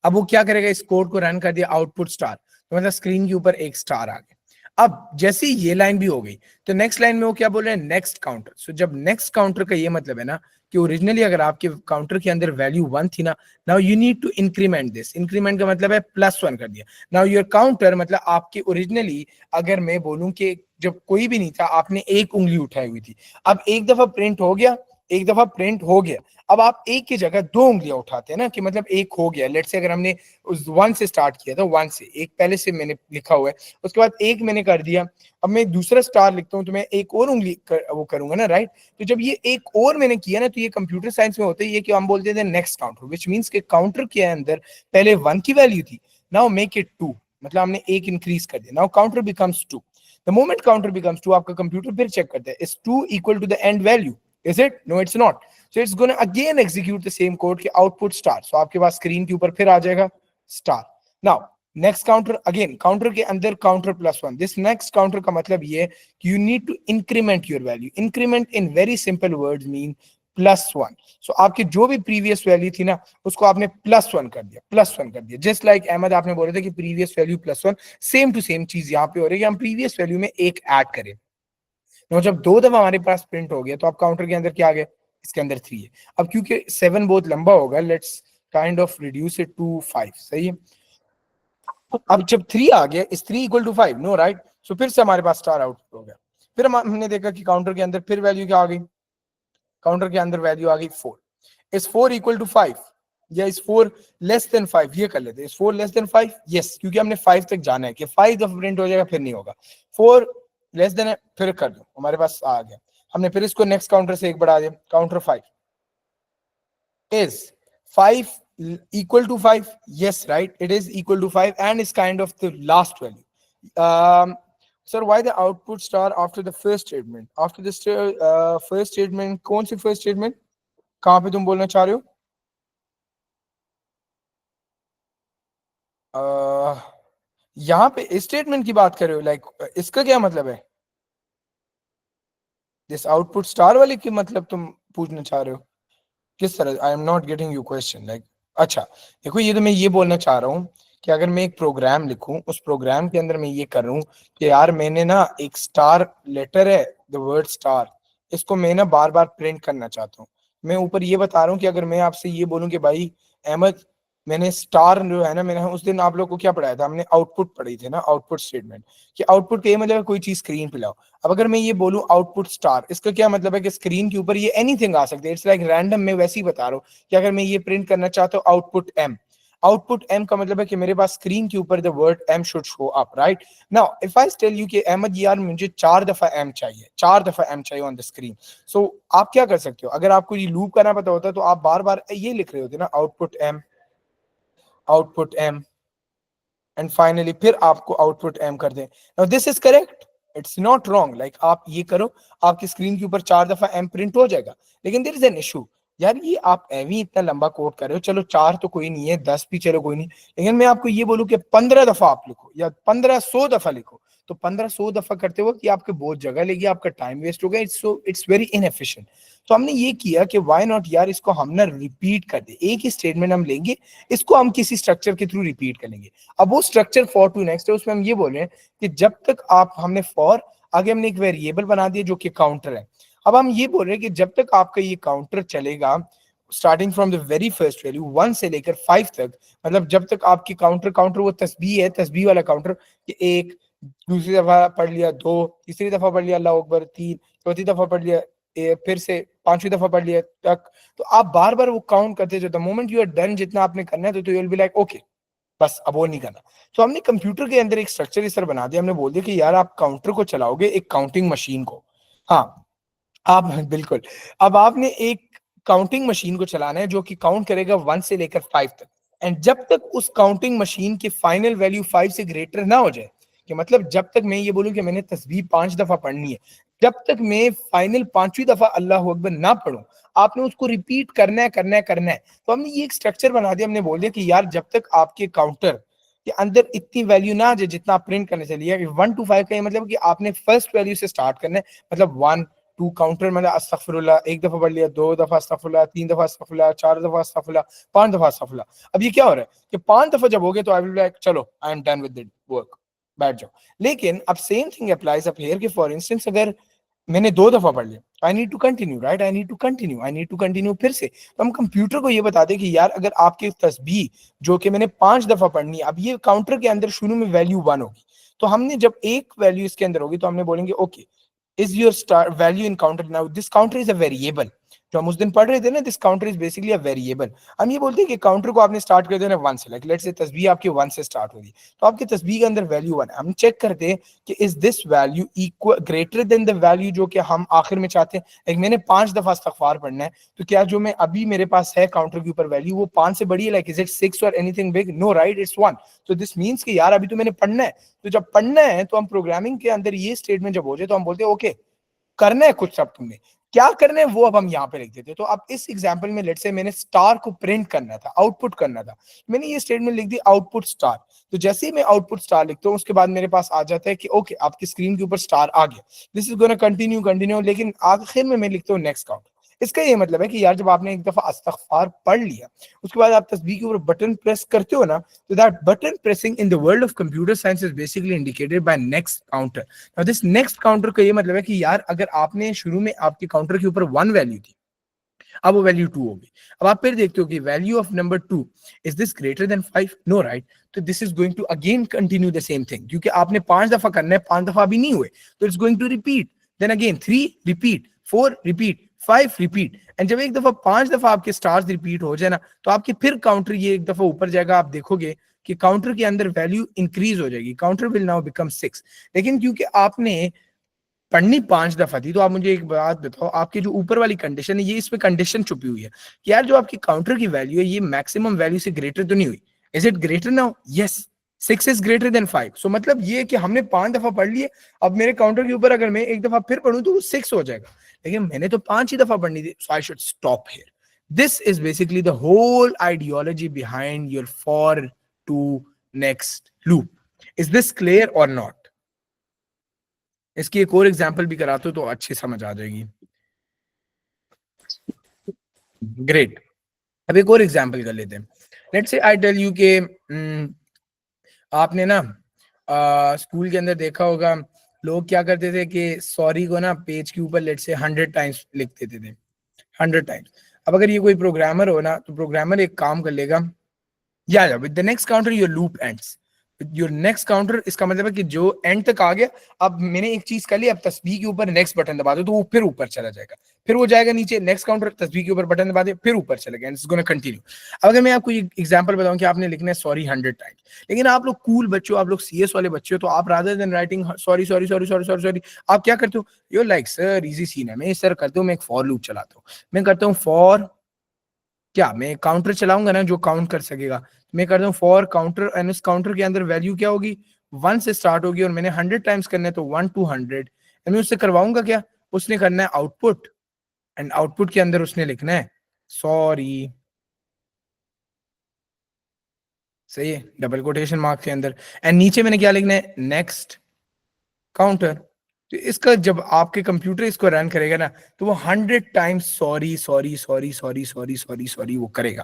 अब वो क्या करेगा, इस कोड को रन कर दिया, आउटपुट स्टार, तो मतलब स्क्रीन के ऊपर एक स्टार आ गया। अब जैसे ही ये लाइन भी हो गई, तो नेक्स्ट लाइन में वो क्या बोल रहे हैं, नेक्स्ट काउंटर। सो जब नेक्स्ट काउंटर का ये मतलब है ना कि ओरिजिनली अगर आपके काउंटर के अंदर वैल्यू 1 थी ना, now you need to increment this. Increment का मतलब है +1 कर दिया। नाउ योर काउंटर मतलब आपके ओरिजिनली, अगर मैं बोलूं कि जब कोई भी नहीं था, आपने एक उंगली उठाई हुई थी, अब एक दफा प्रिंट हो गया, एक दफा प्रिंट हो गया, अब आप एक की जगह दो उंगलियां उठाते हैं ना, कि मतलब एक हो गया, लेट्स से अगर हमने उस वन से स्टार्ट किया था, वन से एक पहले से मैंने लिखा हुआ है, उसके बाद एक मैंने कर दिया, अब मैं दूसरा स्टार लिखता हूँ तो मैं एक और उंगली वो करूंगा ना, राइट। तो जब ये एक और मैंने किया ना, तो ये कंप्यूटर साइंस में होता है ये कि हम बोलते थे नेक्स्ट काउंटर, विच मीन्स के काउंटर के अंदर पहले वन की वैल्यू थी, नाउ मेक इट टू, मतलब हमने एक इंक्रीज कर दिया, now counter becomes two. The moment counter becomes two, आपका कंप्यूटर फिर चेक करता है, is two equal to the end value, is it? No it's not. So it's gonna again execute the same code के output star, so आपके पास screen के ऊपर फिर आ जाएगा star. Now next counter, again counter के अंदर counter plus one, this next counter का मतलब ये कि you need to increment your value, increment in very simple words mean plus one. So आपकी जो भी प्रीवियस वैल्यू थी ना, उसको आपने प्लस वन कर दिया, प्लस वन कर दिया, जस्ट लाइक अहमद आपने बोला था कि previous value plus one, same to same चीज यहाँ पे हो रही है, हम प्रीवियस वैल्यू में एक ऐड करें। तो जब दो दफा हमारे पास प्रिंट हो गया, तो आप काउंटर के अंदर क्या आ गया, इसके अंदर थ्री है। अब क्योंकि सेवन बहुत लंबा होगा, let's kind of reduce it to five, सही है। अब जब थ्री आ गया, is three equal to five? No, right. So फिर से हमारे पास स्टार आउटपुट हो गया। फिर हमने देखा कि काउंटर के अंदर फिर वैल्यू क्या आ गई, काउंटर के अंदर वैल्यू आ गई four. Is four equal to five या is four less than five, ये कर लेते हैं, is four less than five, yes, क्योंकि हमने फाइव तक जाना है कि फाइव दफा प्रिंट हो जाएगा, फिर नहीं होगा। फोर लेस देन है, फिर कर दो, हमारे पास आ गया। हमने फिर इसको नेक्स्ट काउंटर से एक बढ़ा दिया, counter five, is 5 equal to 5? Yes, right, it is equal to 5 and is kind of the last value. Sir, why the output star after the first statement? After the first statement, कौन सी first statement, कहाँ पे तुम बोलना चाह रहे हो? यहाँ पे स्टेटमेंट की बात कर रहे हो, लाइक इसका क्या मतलब है? दिस आउटपुट स्टार वाले की मतलब तुम पूछना चाह रहे हो? किस तरह? I am not getting you question, like अच्छा देखो, ये तो मैं ये बोलना चाह रहा हूँ कि अगर मैं एक प्रोग्राम लिखूं, उस प्रोग्राम के अंदर मैं ये करूं कि यार मैंने ना एक स्टार लेटर है, द वर्ड स्टार, इसको मैं ना बार बार प्रिंट करना चाहता हूँ। मैं ऊपर ये बता रहा हूँ कि अगर मैं आपसे ये बोलूं कि भाई अहमद, मैंने स्टार जो है ना, मैंने उस दिन आप लोग को क्या पढ़ाया था, हमने आउटपुट पढ़ी थी ना, आउटपुट स्टेटमेंट, कि आउटपुट का ये मतलब है कोई चीज स्क्रीन पे लाओ। अब अगर मैं ये बोलूं आउटपुट स्टार, इसका क्या मतलब है कि स्क्रीन के ऊपर ये एनीथिंग आ सकता है, इट्स लाइक रैंडम। मैं वैसे ही बता रहा हूँ कि अगर मैं ये प्रिंट करना चाहता हूँ आउटपुट एम, आउटपुट एम का मतलब है कि मेरे पास स्क्रीन के ऊपर the word M should show up, right. Now if I tell you कि अहमद यार मुझे चार दफा एम चाहिए, चार दफा एम चाहिए ऑन द स्क्रीन, सो आप क्या कर सकते हो? अगर आपको ये लूप करना पता होता तो आप बार बार ये लिख रहे होते ना, output M, output M, and finally फिर आपको आउटपुट एम कर दें। Now this is correct, it's not wrong, like आप ये करो, आपकी स्क्रीन के ऊपर चार दफा एम प्रिंट हो जाएगा। लेकिन देयर इज एन इशू, यार ये आप एम ही इतना लंबा कोड कर रहे हो, चलो चार तो कोई नहीं है, 10 भी चलो कोई नहीं, लेकिन मैं आपको ये बोलूं कि 15 दफा आप लिखो या 1500 दफा लिखो, तो 1500 दफा करते वक्त ये आपके बहुत जगह लेगी, आपका टाइम वेस्ट होगा, इट्स वेरी इनएफिशिएंट। तो हमने ये किया कि व्हाई नॉट यार, इसको हम ना रिपीट कर दे, एक ही स्टेटमेंट हम लेंगे, इसको हम किसी स्ट्रक्चर के थ्रू रिपीट करेंगे। अब वो स्ट्रक्चर फॉर टू नेक्स्ट है, उसमें हम ये बोल रहे हैं कि जब तक आप, हमने फॉर आगे हमने एक वेरिएबल बना दिया जो कि काउंटर है। अब हम ये बोल रहे हैं कि जब तक आपका ये काउंटर चलेगा, starting from the very first value one से लेकर फाइव तक, मतलब जब तक आपकी काउंटर काउंटर वो तस्बीह है, तस्बीह वाला काउंटर, कि एक, दूसरी दफा पढ़ लिया दो, तीसरी दफा पढ़ लिया अल्लाह अकबर तीन, चौथी दफा पढ़ लिया, फिर से पांचवी दफा पढ़ लिया तक, तो आप बार बार वो काउंट करते जाओ। The moment you are done, जितना आपने करना है, तो you will be like okay, बस अब वो नहीं करना। तो हमने कंप्यूटर के अंदर एक स्ट्रक्चर इस तरह बना दिया, हमने बोल दिया कि यार आप काउंटर को चलाओगे एक काउंटिंग मशीन को, हाँ आप बिल्कुल, अब आपने एक काउंटिंग मशीन को चलाना है जो कि काउंट करेगा वन से लेकर फाइव तक, एंड जब तक उस काउंटिंग मशीन की फाइनल वैल्यू फाइव से ग्रेटर ना हो जाए, कि मतलब जब तक मैं ये बोलूं कि मैंने तस्बीह 5 दफा पढ़नी है, जब तक मैं फाइनल पांचवी दफा अल्लाह अकबर ना पढ़ूं, आपने उसको रिपीट करना है, करना है, करना है। तो हमने ये एक स्ट्रक्चर बना दिया, हमने बोल दिया कि यार जब तक आपके काउंटर के अंदर इतनी वैल्यू ना आ जाए जितना आप प्रिंट करने चलिए, वन टू फाइव का ये मतलब कि आपने फर्स्ट वैल्यू से स्टार्ट करना है, मतलब वन टू काउंटर, मतलब अस्तगफिरुल्लाह एक दफा पढ़ लिया, दो दफा अस्तगफिरुल्लाह, तीन दफा अस्तगफिरुल्लाह, चार दफा अस्तगफिरुल्लाह, पांच दफा अस्तगफिरुल्लाह। अब ये क्या हो रहा है कि पांच दफा जब हो गए तो आई विल लाइक चलो I am done with the work, बैठ जाओ। लेकिन अब same thing applies up here, कि फॉर इंस्टेंस अगर मैंने दो दफा पढ़ लिया, I need to continue, right, I need to continue, I need to continue फिर से। तो हम कंप्यूटर को ये बताते कि यार अगर आपकी तस्बीह जो कि मैंने 5 दफा पढ़नी है, अब ये काउंटर के अंदर शुरू में वैल्यू वन होगी, तो हमने जब एक वैल्यू इसके अंदर होगी तो हमने बोलेंगे okay, is your star value in counter, now this counter is a variable, जो हम उस दिन पढ़ रहे थे ना, this counter is basically a variable. हम ये बोलते हैं कि काउंटर को आपने स्टार्ट कर दिया ना 1 से, लाइक लेट्स से तस्बीह आपकी 1 से स्टार्ट हो रही, तो आपकी तस्बीह के अंदर वैल्यू 1 है। हम चेक करते हैं कि is this value equal greater than the value जो कि हम आखिर में चाहते हैं। लाइक मैंने 5 दफा इस्तगफार पढ़ना है, तो क्या जो मैं अभी मेरे पास है काउंटर के ऊपर वैल्यू वो 5 से बड़ी है? लाइक इज इट 6 और anything big? No right, it's 1। तो दिस मींस कि यार अभी तो मैंने पढ़ना है। तो जब पढ़ना है तो हम प्रोग्रामिंग के अंदर ये स्टेटमेंट जब हो जाए तो हम बोलते हैं ओके करना है कुछ, सब तुमने क्या करना है वो अब हम यहाँ पे लिख देते हैं। तो अब इस एग्जांपल में लेट्स से मैंने स्टार को प्रिंट करना था, आउटपुट करना था, मैंने ये स्टेटमेंट लिख दी आउटपुट स्टार। तो जैसे ही मैं आउटपुट स्टार लिखता हूँ उसके बाद मेरे पास आ जाता है कि ओके आपकी स्क्रीन के ऊपर स्टार आ गया, this is gonna continue continue, लेकिन आखिर में मैं लिखता हूँ नेक्स्ट काउंट। इसका ये मतलब है कि यार जब आपने एक दफा इस्तगफार पढ़ लिया उसके बाद आप तस्बीह के ऊपर बटन प्रेस करते हो ना, तो that button pressing in the world of computer science is basically indicated by next counter. Now this next counter का ये मतलब है कि यार अगर आपने शुरू में आपके काउंटर के ऊपर 1 वैल्यू थी, अब वो वैल्यू 2 होगी। अब आप फिर देखते हो कि value of number 2 is this greater than 5? No right. तो this is going to again continue the same thing, क्योंकि आपने 5 दफा करना है, 5 दफा अभी नहीं हुए, तो it's going to repeat, then again 3 repeat, 4 repeat, 5 repeat. And जब एक दफा 5 दफा आपके स्टार्स रिपीट हो जाए ना, तो आपके फिर काउंटर ये एक दफा ऊपर जाएगा, आप देखोगे कि काउंटर के अंदर वैल्यू इंक्रीज हो जाएगी, काउंटर विल नाउ बिकम 6। लेकिन क्योंकि आपने पढ़नी 5 दफा थी, तो आप मुझे एक बात बताओ, आपकी जो ऊपर वाली कंडीशन है ये इसमें कंडीशन छुपी हुई है कि यार जो आपकी काउंटर की वैल्यू है ये मैक्सिमम वैल्यू से ग्रेटर तो नहीं हुई? Is it greater now? Yes, 6 is greater than 5। सो मतलब ये कि हमने 5 दफा पढ़ लिए, अब मेरे काउंटर के ऊपर अगर मैं एक दफा फिर पढ़ूं तो वो 6 हो जाएगा, लेकिन मैंने तो 5 ही दफा पढ़नी थी, so I should stop here. This is basically the whole ideology behind your for to next loop. Is this clear और नॉट? इसकी एक और एग्जांपल भी कराते हो तो अच्छी समझ आ जाएगी। ग्रेट। अब एक और एग्जांपल कर लेते हैं। Let's say I tell you के आपने ना स्कूल के अंदर देखा होगा लोग क्या करते थे कि सॉरी को ना पेज के ऊपर लेट्स से 100 टाइम्स लिख देते थे, 100 टाइम्स। अब अगर ये कोई प्रोग्रामर हो ना, तो प्रोग्रामर एक काम कर लेगा, या with the next counter your loop ends, your next counter, इसका मतलब है कि जो एंड तक आ गया, अब मैंने एक चीज कर ली, अब तस्बीह के ऊपर नेक्स्ट बटन दबा दो तो वो फिर ऊपर चला जाएगा, फिर वो जाएगा नीचे, नेक्स्ट काउंटर तस्बीह के ऊपर बटन दबा दे फिर ऊपर चला गया, इट्स गोना कंटिन्यू। अब अगर मैं आपको एग्जांपल बताऊं कि आपने लिखना है सॉरी 100 टाइम्स, लेकिन आप लोग कूल बच्चे हो, आप लोग सीएस वाले बच्चे हो, तो आप rather than writing sorry sorry sorry sorry sorry sorry, आप क्या करते हो? You like sir easy scene है, मैं सर करता हूँ, मैं एक फॉर लूप चलाता हूँ, मैं करता हूँ फॉर, क्या मैं काउंटर चलाऊंगा ना जो काउंट कर सकेगा, मैं करता हूँ फॉर काउंटर, एंड उस काउंटर के अंदर वैल्यू क्या होगी? 1 से स्टार्ट होगी, और मैंने 100 टाइम्स करना है तो 1 to 100, मैं उससे करवाऊंगा क्या? उसने करना है आउटपुट, एंड आउटपुट के अंदर उसने लिखना है सॉरी, सही है, डबल कोटेशन मार्क के अंदर, एंड नीचे मैंने क्या लिखना है? Next counter. तो इसका जब आपके कंप्यूटर इसको रन करेगा ना, तो वो 100 times sorry sorry sorry sorry sorry sorry sorry वो करेगा।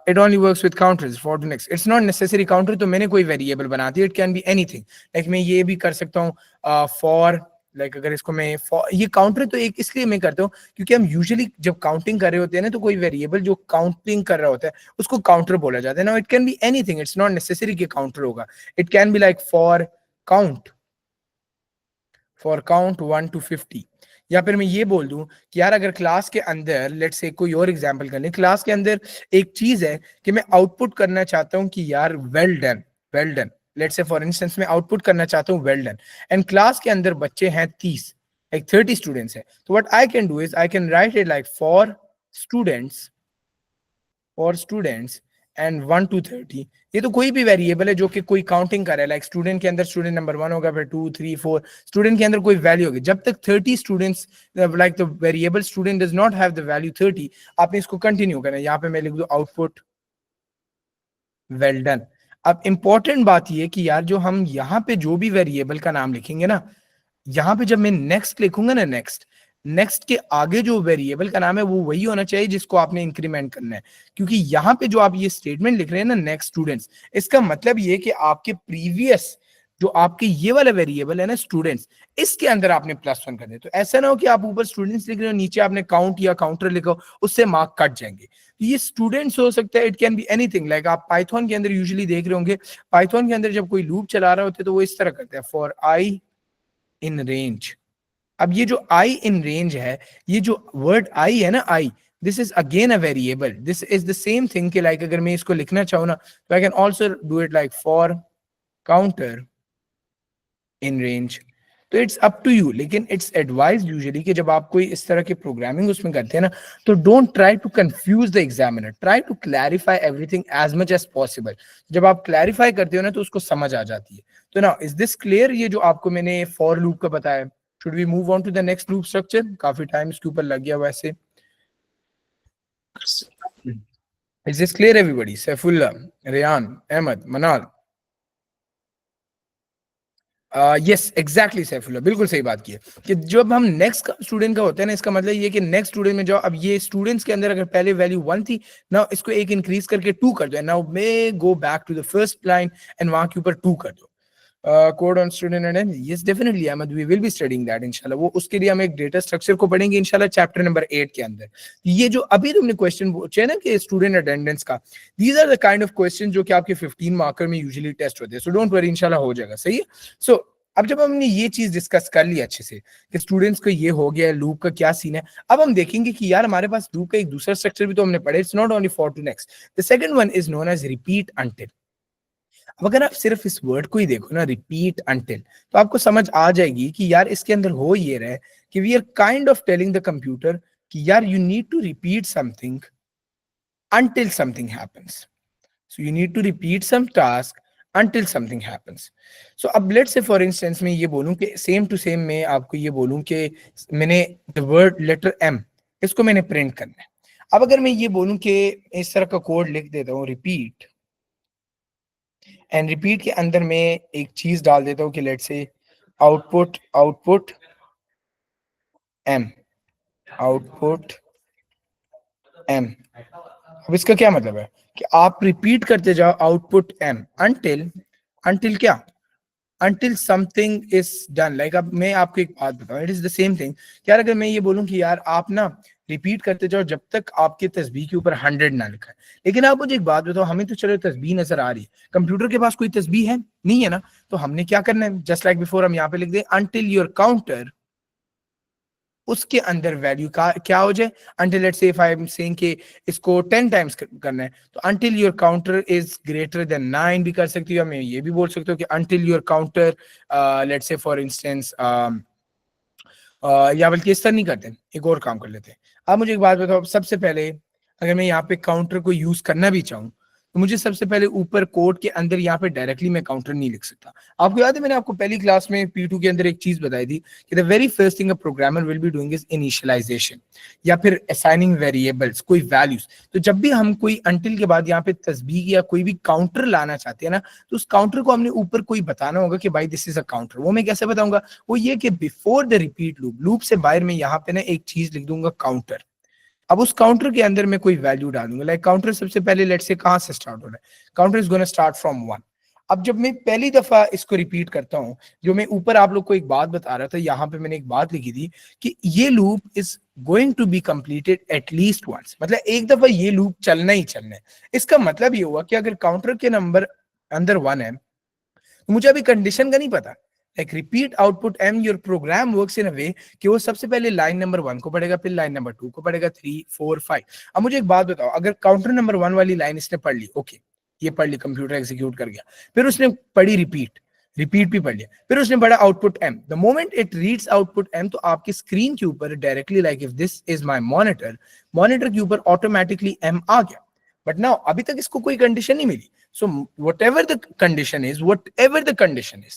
It only works with counters for the next, it's not necessary counter, तो मैंने कोई वेरिएबल बना दिया, it can be anything. Like मैं ये भी कर सकता हूँ फॉर, लाइक अगर इसको मैं ये काउंटर तो एक इसलिए मैं करता हूँ क्योंकि हम यूजुअली जब काउंटिंग कर रहे होते हैं ना, तो कोई वेरिएबल जो काउंटिंग कर रहा होता है उसको काउंटर बोला जाता है ना। It can be anything, it's not necessary कि काउंटर होगा, it can be like for count, for count 1 to 50। या फिर मैं ये बोल दूं कि यार अगर क्लास के अंदर लेट्स से कोई और एग्जांपल कर लें, क्लास के अंदर एक चीज है कि मैं आउटपुट करना चाहता हूं कि यार well done, well done, let's say for instance मैं आउटपुट करना चाहता हूं वेल डन, एंड क्लास के अंदर बच्चे हैं 30, लाइक 30 स्टूडेंट्स हैं, तो what I can do is I can write it like students for students and 1 to 30। ये तो कोई भी वेरिएबल है जो कि कोई काउंटिंग कर रहा है, लाइक स्टूडेंट के अंदर स्टूडेंट नंबर 1 होगा, फिर 2 3 4, स्टूडेंट के अंदर कोई वैल्यू होगी, जब तक 30 students, like the variable student does not have the value 30, आपने इसको कंटिन्यू करना है। यहाँ पे मैं लिख दूं आउटपुट वेल डन। अब इंपॉर्टेंट बात ये कि यार जो हम यहाँ पे जो भी वेरिएबल का नाम लिखेंगे ना, यहाँ पे जब मैं नेक्स्ट लिखूंगा ना, नेक्स्ट, नेक्स्ट के आगे जो वेरिएबल का नाम है वो वही होना चाहिए जिसको आपने इंक्रीमेंट करना है, क्योंकि यहाँ पे जो आप ये स्टेटमेंट लिख रहे हैं ना नेक्स्ट स्टूडेंट्स, इसका मतलब ये कि आपके प्रीवियस जो आपके ये वाला वेरिएबल है ना स्टूडेंट्स, इसके अंदर आपने +1 कर दिया। तो ऐसा ना हो कि आप ऊपर स्टूडेंट्स लिख रहे हो, नीचे आपने काउंट या काउंटर लिखो, उससे मार्क कट जाएंगे। तो ये स्टूडेंट्स हो सकता है, it can be anything, like आप पाइथन के अंदर यूजुअली देख रहे होंगे, पाइथन के अंदर जब कोई लूप चला रहा होता है तो वो इस तरह करता है, फॉर आई इन रेंज, अब ये जो आई इन रेंज है, ये जो वर्ड आई है ना, I, this is again a variable, this is the same thing कि लाइक अगर मैं इसको लिखना चाहूँ ना, तो I can also do it like for counter in range. तो इट्स अप टू यू, लेकिन इट्स एडवाइज यूजुअली कि जब आप कोई इस तरह की प्रोग्रामिंग उसमें करते हैं ना, तो don't try to confuse the examiner, try to clarify everything as much as possible. जब आप क्लैरिफाई करते हो ना, तो उसको समझ आ जाती है। तो ना, इज दिस क्लियर? ये जो आपको मैंने फॉर लूप का बताया, should we move on to the next loop structure? काफी टाइम इसके ऊपर लग गया वैसे। Is this clear everybody? Saifullah, Rayan, Ahmad, Manal? Yes exactly Saifullah, बिल्कुल सही बात की है कि जब हम नेक्स्ट स्टूडेंट का होता है ना, इसका मतलब ये कि नेक्स्ट स्टूडेंट में जाओ, अब ये स्टूडेंट्स के अंदर अगर पहले वैल्यू 1 थी, ना इसको एक इंक्रीज करके 2 कर दो, now may go back to the first line and वहां के ऊपर 2 कर दो। Code on student and yes definitely Ahmed, we will be studying that इंशाल्लाह। वो उसके लिए हम एक डेटा स्ट्रक्चर को पढ़ेंगे इंशाल्लाह चैप्टर नंबर 8 के अंदर। ये जो अभी तुमने क्वेश्चन पूछे ना कि स्टूडेंट अटेंडेंस का, these are the kind of question जो कि आपके 15 मार्कर में यूजुअली टेस्ट होते हैं, सो डोंट वरी, इंशाल्लाह हो जाएगा। सही है। सो अब जब हमने ये चीज डिस्कस कर ली अच्छे से कि स्टूडेंट्स को ये हो गया, लूप का क्या सीन है, अब हम देखेंगे कि यार हमारे पास लूप का एक दूसरा स्ट्रक्चर भी तो हमने पढ़े, it's not only for to next, the second one is known as repeat until. अब अगर आप सिर्फ इस वर्ड को ही देखो ना, रिपीट अंटिल, तो आपको समझ आ जाएगी कि यार इसके अंदर हो ये रहा है कि we are kind of telling the computer कि यार you need to repeat something until something happens. So you need to repeat some task until something happens. So अब let's say for instance मैं ये बोलूं कि same to same मैं आपको ये बोलूं कि मैंने the word letter M इसको मैंने प्रिंट करना है। अब अगर मैं ये बोलूं कि इस तरह का कोड लिख देता हूँ, रिपीट, एंड रिपीट के अंदर मैं एक चीज डाल देता हूँ कि let's say output output M, output M। अब इसका क्या मतलब है कि आप रिपीट करते जाओ आउटपुट M until, until क्या, until something is done। Like अब मैं आपको एक बात बताऊं, it is the same thing. यार अगर मैं ये बोलूं कि यार आप ना रिपीट करते जाओ जब तक आपके तस्बीह के ऊपर 100 ना लिखा है, लेकिन आप मुझे एक बात बताओ, हमें तो चलो तस्बीह नजर आ रही है, कंप्यूटर के पास कोई तस्बीह है नहीं है ना, तो हमने क्या करना है, जस्ट लाइक बिफोर हम यहाँ पे लिख दें until your counter, उसके अंदर वैल्यू का क्या हो जाए, until let's say if I am saying कि इसको 10 टाइम्स करना है, तो until your counter is greater than 9 भी कर सकती हो, मैं ये भी बोल सकते हो कि until your counter let's say for instance या बल्कि इस तरह नहीं करते, एक और काम कर लेते हैं। अब मुझे एक बात बताओ, सबसे पहले अगर मैं यहाँ पे काउंटर को यूज करना भी चाहूँ, तो मुझे सबसे पहले ऊपर कोड के अंदर यहाँ पे डायरेक्टली मैं काउंटर नहीं लिख सकता। आपको याद है मैंने आपको पहली क्लास में P2 के अंदर एक चीज बताई थी कि the very first thing a programmer will be doing is initialisation या फिर असाइनिंग वेरिएबल्स, कोई वैल्यूज। तो जब भी हम कोई अंटिल के बाद यहाँ पे तस्बीह या कोई भी काउंटर लाना चाहते हैं ना, तो उस काउंटर को हमने ऊपर कोई बताना होगा कि भाई दिस इज अ काउंटर। वो मैं कैसे बताऊंगा, वो ये कि before the repeat loop, loop से बाहर में यहाँ पे ना एक चीज लिख दूंगा काउंटर। अब उस काउंटर के अंदर मैं कोई वैल्यू डालूंगा, लाइक काउंटर सबसे पहले लेट्स से कहां से स्टार्ट हो रहा है, counter is gonna start from 1। अब जब मैं पहली दफा इसको रिपीट करता हूं, जो मैं ऊपर आप लोग को एक बात बता रहा था, यहाँ पे मैंने एक बात लिखी थी कि ये loop is going to be completed at least once, मतलब एक दफा ये लूप चलना ही चलना है। इसका मतलब ये हुआ कि अगर काउंटर के नंबर अंदर 1 है, तो मुझे अभी कंडीशन का नहीं पता, like repeat output M, your program works in a way कि वो सबसे पहले लाइन नंबर 1 को पढ़ेगा, फिर लाइन नंबर 2 को पढ़ेगा, 3 4 5। अब मुझे एक बात बताओ, अगर काउंटर नंबर 1 वाली लाइन इसने पढ़ ली, ओके ये पढ़ ली, कंप्यूटर एग्जीक्यूट कर गया, फिर उसने पढ़ी रिपीट, रिपीट भी पढ़ लिया, फिर उसने पढ़ा output M, the moment it reads output M, तो आपकी स्क्रीन के ऊपर directly like if this is my monitor, monitor के ऊपर ऑटोमेटिकली एम आ गया। बट नाउ अभी तक इसको कोई कंडीशन नहीं मिली, सो whatever the condition is, whatever the condition is,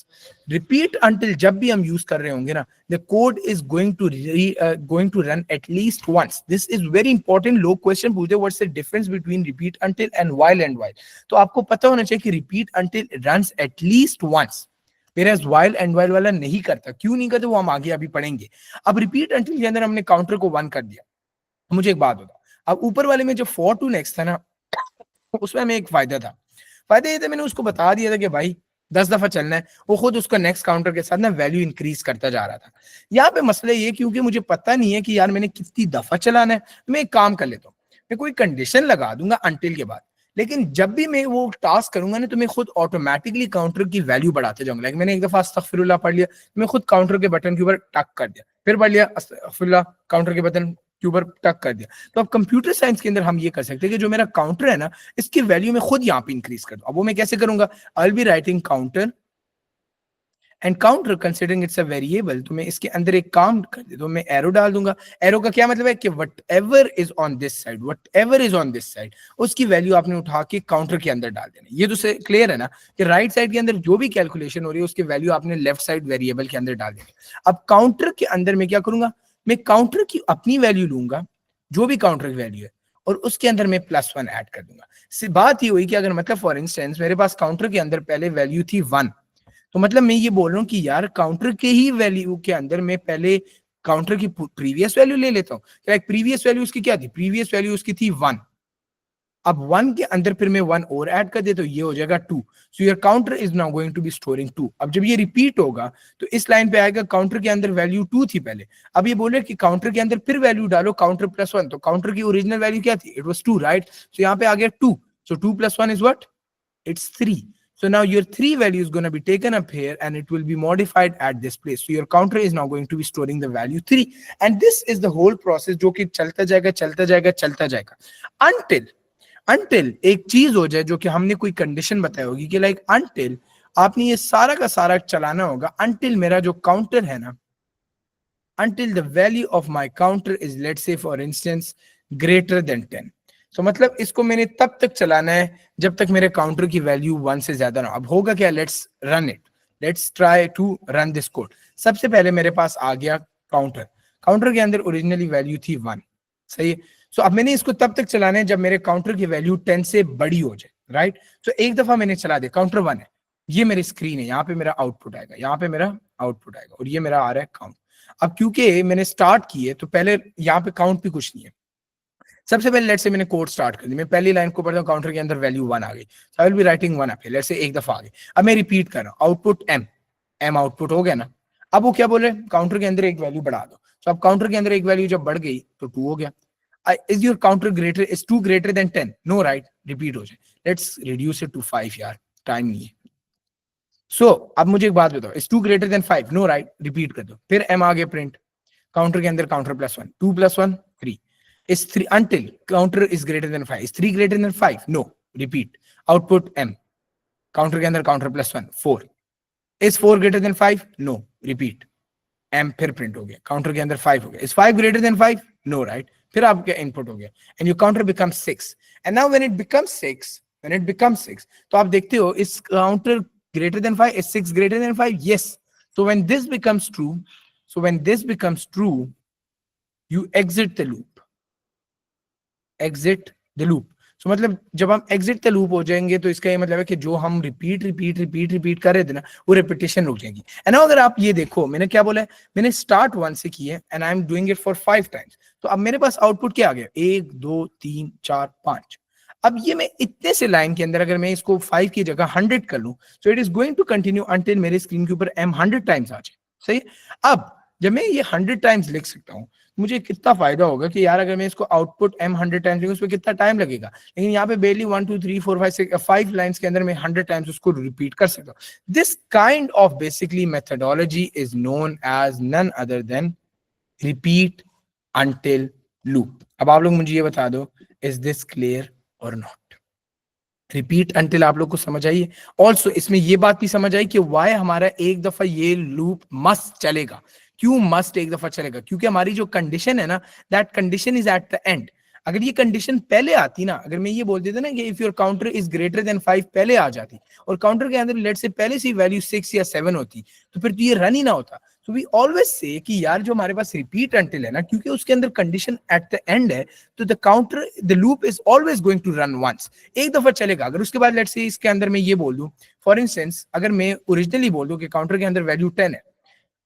repeat until जब भी हम यूज कर रहे होंगे ना, the code is going to run at least once. This is very important, लोग क्वेश्चन पूछते हैं what's the difference between repeat until and while, तो आपको पता होना चाहिए कि repeat until runs at least once, whereas while and while वाला नहीं करता। क्यों नहीं करता वो हम आगे अभी पढ़ेंगे। अब repeat until के अंदर हमने काउंटर को 1 कर दिया। मुझे एक बात बताओ, अब ऊपर वाले में जो for to next था ना, उसमें हमें एक फायदा था, फायदा ये था मैंने उसको बता दिया था कि भाई 10 दफा चलना है, वो खुद उसका नेक्स्ट काउंटर के साथ ना वैल्यू इंक्रीज करता जा रहा था। यहाँ पे मसला ये, क्योंकि मुझे पता नहीं है कि यार मैंने कितनी दफा चलाना है, तो मैं एक काम कर लेता हूँ, मैं कोई कंडीशन लगा दूंगा अंटिल के बाद लेकिन जब भी मैं वो टास्क करूंगा ना तो मैं खुद ऑटोमेटिकली काउंटर की वैल्यू बढ़ाते जाऊंगा। लाइक मैंने एक दफा अस्तगफिरुल्लाह पढ़ लिया, मैं खुद काउंटर के बटन के ऊपर टक कर दिया, फिर पढ़ लिया अस्तगफिरुल्लाह, काउंटर के बटन के ऊपर टक कर दिया। तो अब कंप्यूटर साइंस के अंदर हम ये कर सकते हैं कि जो मेरा काउंटर है ना, इसकी वैल्यू मैं खुद यहाँ पे इंक्रीज कर दूं। अब वो मैं कैसे करूंगा? आई will be writing counter and counter considering it's a variable, तो मैं इसके अंदर एक काम कर देता हूं, मैं एरो डाल दूंगा। एरो का क्या मतलब है कि what ever is on this side, what ever is on this side, उसकी वैल्यू आपने उठा के काउंटर के अंदर डाल देना। ये तो से क्लियर है ना कि राइट साइड के अंदर जो भी कैलकुलेशन हो रही है उसकी वैल्यू आपने लेफ्ट साइड वेरिएबल के अंदर डाल देनी। अब काउंटर के अंदर मैं क्या करूंगा? मैं काउंटर की अपनी वैल्यू लूंगा, जो भी काउंटर की वैल्यू है, और उसके अंदर मैं +1 ऐड कर दूंगा। बात ये हुई कि अगर मतलब फॉर इंस्टेंस मेरे पास काउंटर के अंदर पहले वैल्यू थी 1, तो मतलब मैं ये बोल रहा हूँ कि यार काउंटर के ही वैल्यू के अंदर मैं पहले काउंटर की प्रीवियस वैल्यू ले लेता हूँ। लाइक प्रीवियस वैल्यू उसकी क्या थी? प्रीवियस वैल्यू उसकी थी 1। अब 1 के अंदर फिर मैं 1 और ऐड कर देता हूँ, ये हो जाएगा 2। So your counter is now going to be storing 2। अब जब ये रिपीट होगा तो इस लाइन पे आएगा काउंटर के अंदर वैल्यू 2 थी पहले, अब ये बोल रहे कि काउंटर के अंदर फिर वैल्यू डालो काउंटर +1, तो काउंटर की ओरिजिनल वैल्यू क्या थी? It was 2, right? सो यहाँ पे आ गया 2। सो 2 + 1 is what? It's 3. So now your 3 value is going to be taken up here and it will be modified at this place. So your counter is now going to be storing the value 3. And this is the whole process जो कि चलता जाएगा चलता जाएगा चलता जाएगा until एक चीज हो जाए जो कि हमने कोई कंडीशन बताई होगी कि लाइक until आपने ये सारा का सारा चलाना होगा until मेरा जो काउंटर है ना, until the value of my counter is, let's say for instance, greater than 10. So मतलब इसको मैंने तब तक चलाना है जब तक मेरे काउंटर की वैल्यू 1 से ज्यादा ना। अब होगा क्या? Let's run it, let's try to run this code. सबसे पहले मेरे पास आ गया काउंटर, काउंटर के अंदर ओरिजिनली वैल्यू थी 1, सही है। सो अब मैंने इसको तब तक चलाना है जब मेरे काउंटर की वैल्यू 10 से बड़ी हो जाए, राइट? सो एक दफा मैंने चला दिया, काउंटर 1 है, ये मेरी स्क्रीन है, यहाँ पे मेरा आउटपुट आएगा, यहाँ पे मेरा आउटपुट आएगा, और ये मेरा आ रहा है काउंट। अब क्योंकि मैंने स्टार्ट की है तो पहले यहाँ पे काउंट भी कुछ नहीं है। सबसे पहले लेट्स से मैंने कोड स्टार्ट कर दी, मैं पहली लाइन को पढ़ता हूँ, काउंटर के अंदर वैल्यू 1 आ गई, I will be writing 1 up. Let's say एक दफा आ गई, अब मैं रिपीट कर रहा हूँ, आउटपुट m आउटपुट हो गया ना। अब वो क्या बोल रहे हैं? काउंटर के अंदर एक वैल्यू बढ़ा दो। तो अब काउंटर के अंदर एक वैल्यू जब बढ़ गई तो 2 हो गया। Is your counter greater, is 2 greater than 10? No, right? Repeat हो जाए, लेट्स रिड्यूस इट टू 5 यार, टाइम नहीं है। अब मुझे एक बात बताओ, is 2 greater than 5? No, right? Repeat कर दो, फिर m आ गया प्रिंट, काउंटर के अंदर counter +1, 2 + 1 3, is 3 until counter is greater than 5. Is 3 greater than 5? No. Repeat. Output m. Counter के अंदर counter +1 4. Is 4 greater than 5? No. Repeat. m फिर print हो गया, counter के अंदर 5 हो गया. Is 5 greater than 5? No, right? फिर आपका input हो गया and your counter becomes 6. And now when it becomes 6, तो आप देखते हो is counter greater than 5? Is 6 greater than 5? Yes. So when this becomes true, you exit the loop. Exit the loop. So मतलब जब हम exit the loop हो जाएंगे तो इसका ये मतलब है कि जो हम रिपीट कर रहे थे ना, वो रिपीटेशन रुक जाएगी। एंड अगर आप ये देखो, मैंने क्या बोला है, मैंने स्टार्ट 1 से की है and I am doing it for 5 times. तो अब मेरे पास आउटपुट क्या आ गया? 1 2 3 4 5। अब ये मैं इतने से लाइन के अंदर अगर मैं इसको 5 की जगह 100 कर लूं, so it is going to continue until मेरे स्क्रीन के ऊपर m 100 टाइम्स आ जाए, सही। अब जब मैं ये 100 टाइम्स लिख सकता हूँ, मुझे कितना फायदा होगा कि यार अगर मैं इसको आउटपुट m 100 टाइम्स लिखूं, उस पर कितना टाइम लगेगा, लेकिन यहाँ पे बेली 1 2 3 4 5 6 5 लाइन्स के अंदर मैं 100 टाइम्स उसको रिपीट कर सकता हूँ। This kind of basically methodology is known as none other than repeat until loop. अब आप लोग मुझे ये बता दो, इज दिस क्लियर और नॉट? रिपीट अंटिल आप लोग को समझ आई? ऑल्सो इसमें ये बात भी समझ आई कि वाई हमारा एक दफा ये लूप मस्ट चलेगा। क्यों मस्ट एक दफा चलेगा? क्योंकि हमारी जो कंडीशन है ना, that condition is at the end. अगर ये कंडीशन पहले आती ना, अगर मैं ये बोल देता ना कि if your counter is greater than 5 पहले आ जाती, और काउंटर के अंदर लेट से पहले से वैल्यू 6 या 7 होती, तो फिर तो ये रन ही ना होता। सो वी ऑलवेज से कि यार जो हमारे पास रिपीट अंटिल है ना, क्योंकि उसके अंदर कंडीशन एट द एंड है, तो the counter the loop is always going to run once, एक दफा चलेगा। अगर उसके बाद लेट्स से इसके अंदर मैं ये बोल दूं, फॉर इंस्टेंस अगर मैं ओरिजिनली बोल दूं कि काउंटर के अंदर वैल्यू 10 है,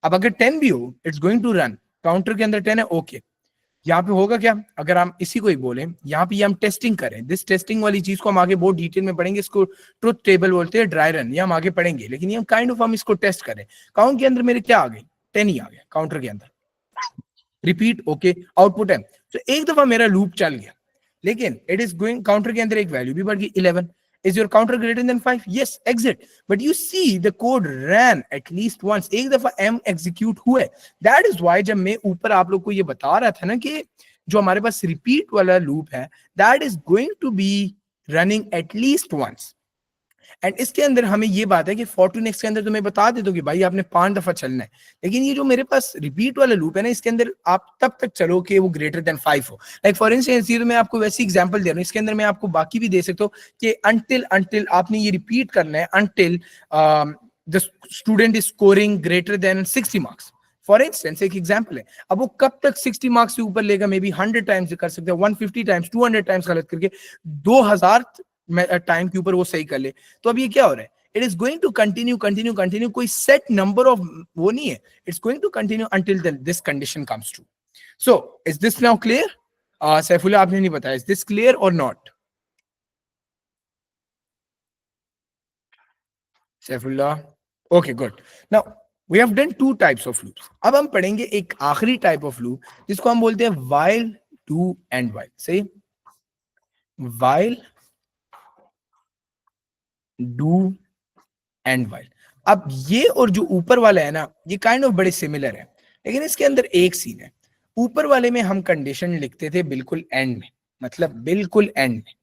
अब अगर 10 भी हो, it's going to run, counter के अंदर 10 है, ओके। यहाँ पे होगा क्या? अगर हम इसी को ही बोले, यहाँ पे हम टेस्टिंग करें, दिस टेस्टिंग वाली चीज को हम आगे बहुत डिटेल में पढ़ेंगे, इसको ट्रुथ टेबल बोलते हैं, ड्राई रन, ये हम आगे पढ़ेंगे, लेकिन ये काइंड ऑफ हम इसको टेस्ट करें। काउंट के अंदर मेरे क्या आ गई? 10 ही आ गया काउंटर के अंदर। रिपीट, ओके, आउटपुट है। तो एक दफा मेरा लूप चल गया, लेकिन इट इज गोइंग, काउंटर के अंदर एक वैल्यू भी बढ़ गई 11. Is your counter greater than 5? Yes, exit. But you see the code ran at least once. एक दफा m execute हुए. That is why जब मैं ऊपर आप लोग को ये बता रहा था ना कि जो हमारे पास repeat वाला loop है, that is going to be running at least once. And इसके अंदर हमें ये बात है कि for to next के अंदर तो मैं बता देता हूँ कि भाई आपने 5 दफा चलना है, लेकिन ये जो मेरे पास रिपीट वाला लूप है ना, इसके अंदर आप तब तक चलो कि वो ग्रेटर देन 5 हो. लाइक फॉर इंस्टेंस ये तो मैं आपको वैसी एग्जांपल दे रहा हूँ, इसके अंदर मैं आपको बाकी भी दे सकता हूँ कि अंटिल आपने ये रिपीट करना है until the student is scoring greater than 60 marks. For instance एक एग्जांपल है. अब वो कब तक 60 मार्क्स से ऊपर लेगा, मे बी 100 टाइम्स कर सकते हैं, 150 टाइम्स, 200 टाइम्स गलत करके 2000 टाइम के ऊपर वो सही कर ले. तो अब ये क्या हो रहा है, it is going to continue, कोई सेट नंबर ऑफ वो नहीं है, it's going to continue until this condition comes true. So is this now clear? Saifullah आपने नहीं बताया, इज दिस क्लियर और not? Saifullah, okay good. Now we have done 2 types of loops. अब हम पढ़ेंगे एक आखिरी टाइप ऑफ लूप जिसको हम बोलते हैं while, do and while. सही, while, do एंड वाइल. अब ये और जो ऊपर वाला है ना, ये काइंड ऑफ बड़े सिमिलर है, लेकिन इसके अंदर एक सीन है. ऊपर वाले में हम कंडीशन लिखते थे बिल्कुल एंड में, मतलब बिल्कुल एंड में.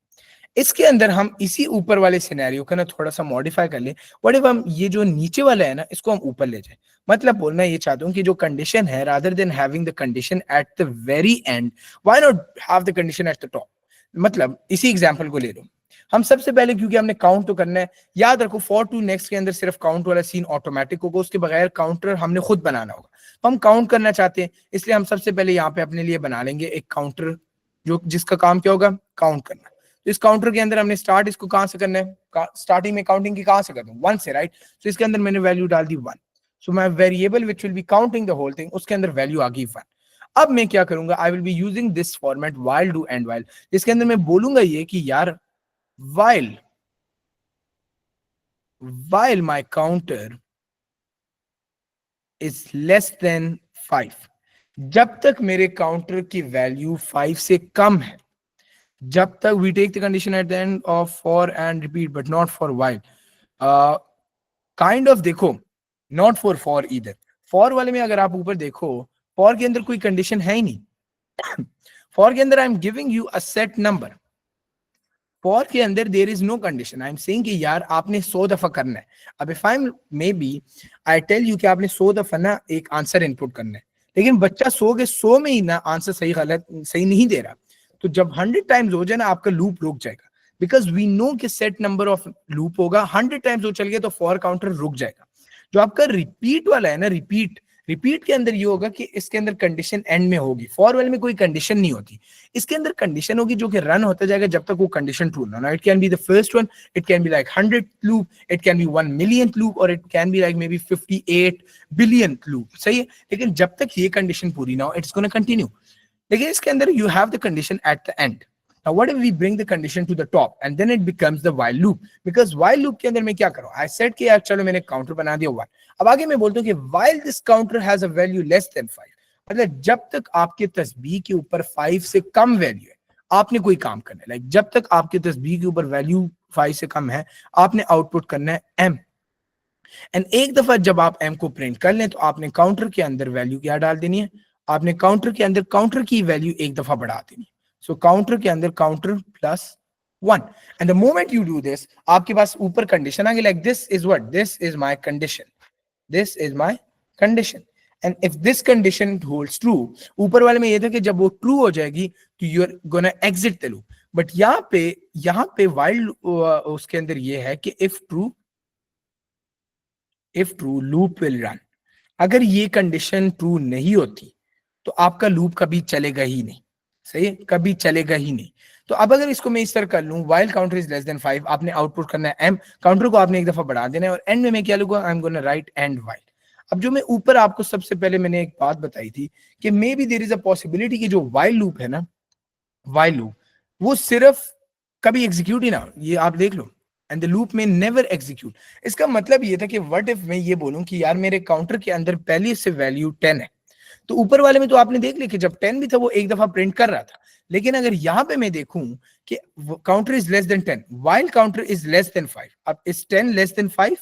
इसके अंदर हम इसी ऊपर वाले सिनेरियो का ना थोड़ा सा मॉडिफाई कर ले. व्हाट इफ हम ये जो नीचे वाला है ना, इसको हम ऊपर ले जाए. मतलब बोलना ये चाहता हूँ कि जो कंडीशन है, rather than having the condition at the very and, why not have the condition at the top. मतलब इसी एग्जांपल को ले लो. हम सबसे पहले, क्योंकि हमने काउंट तो करना है, याद रखो फॉर टू नेक्स्ट के अंदर सिर्फ काउंट वाला सीन ऑटोमेटिक होगा, उसके बगैर काउंटर हमने खुद बनाना होगा. तो हम काउंट करना चाहते हैं, इसलिए हम सबसे पहले यहाँ पे अपने लिए बना लेंगे एक काउंटर जो जिसका काम क्या होगा, काउंट करना. तो इस काउंटर के अंदर हमने स्टार्ट इसको कहां से करना है, स्टार्टिंग में काउंटिंग की कहां से करना है, 1 से, राइट. तो इसके अंदर मैंने वैल्यू डाल दी 1. So my variable which will be counting the whole thing, उसके अंदर वैल्यू आ गई 1. अब मैं क्या करूंगा, आई will be using this format while, do and while, जिसके अंदर मैं बोलूंगा ये कि यार while my counter is less than 5, जब तक मेरे काउंटर की वैल्यू 5 से कम है, जब तक we take the condition at the end of for and repeat but not for while. Kind of देखो, नॉट for either. for वाले में अगर आप ऊपर देखो, for के अंदर कोई कंडीशन है ही नहीं. for के अंदर I am giving you a set number. for के अंदर there is no condition. I am saying कि यार आपने 100 दफा करना है. अब if I am maybe I tell you कि आपने 100 दफा ना एक आंसर इनपुट करना है, लेकिन बच्चा 100 के 100 में ही ना आंसर सही नहीं दे रहा, तो जब 100 टाइम्स हो जाए ना, आपका लूप रुक जाएगा. बिकॉज वी नो कि सेट नंबर ऑफ लूप होगा, 100 टाइम्स हो चल गया तो फॉर काउंटर रुक जाएगा. जो आपका रिपीट वाला है ना, रिपीट के अंदर ये होगा कि इसके अंदर कंडीशन एंड में होगी. फॉर वाले में कोई कंडीशन नहीं होती, इसके अंदर कंडीशन होगी जो कि रन होता जाएगा जब तक वो कंडीशन ट्रू ना. It can be the first one, it can be like 100 loop, it can be 1 million loop, और it can be like may be 58 billion loop. सही है, लेकिन जब तक ये कंडीशन पूरी ना हो, इट्स गोना कंटिन्यू. लेकिन इसके अंदर you have the condition at the end. Now what if we bring the condition to the top and then it becomes the while loop? Because while loop के अंदर मैं क्या करूँ, I said कि यार चलो मैंने काउंटर बना दिया 1. अब आगे मैं बोलता हूँ कि while this counter has a value less than 5, मतलब जब तक आपके तस्बीह के ऊपर 5 से कम वैल्यू है, आपने कोई काम करना है. लाइक जब तक आपके तस्बीह के ऊपर वैल्यू 5 से कम है, आपने आउटपुट करना है m. एंड एक दफा जब आप m को प्रिंट कर लें, तो आपने काउंटर के अंदर वैल्यू क्या डाल देनी है, आपने काउंटर के अंदर काउंटर की वैल्यू एक दफा बढ़ा देनी है. सो काउंटर के अंदर counter plus 1. And the moment you do this, आपके पास ऊपर कंडीशन आ गई, like this is what, this is my condition, this is my condition. And if this condition holds true, ऊपर वाले में ये था कि जब वो ट्रू हो जाएगी तो you are gonna exit the loop. But यहाँ पे वाइल उसके अंदर ये है कि if true loop will run. अगर ये कंडीशन ट्रू नहीं होती तो आपका लूप कभी चलेगा ही नहीं. सही है, कभी चलेगा ही नहीं. तो अब अगर इसको मैं इस तरह कर लूं, while counter is less than 5, आपने आउटपुट करना है m, काउंटर को आपने एक दफा बढ़ा देना है, और एंड में मैं क्या लूंगा, I am gonna right and while. अब जो मैं ऊपर आपको सबसे पहले मैंने एक बात बताई थी कि maybe there is a possibility कि जो while लूप है ना, while लूप वो सिर्फ कभी एग्जीक्यूट ही ना हो. ये आप देख लो, and the loop may never execute. इसका मतलब ये था कि व्हाट इफ मैं ये बोलूं कि यार मेरे काउंटर के अंदर पहले से वैल्यू 10 है, तो ऊपर वाले में तो आपने देख लिया कि जब 10 भी था वो एक दफा प्रिंट कर रहा था, लेकिन अगर यहाँ पे मैं देखूं कि counter is less than 10 while counter is less than 5, अब is 10 less than 5?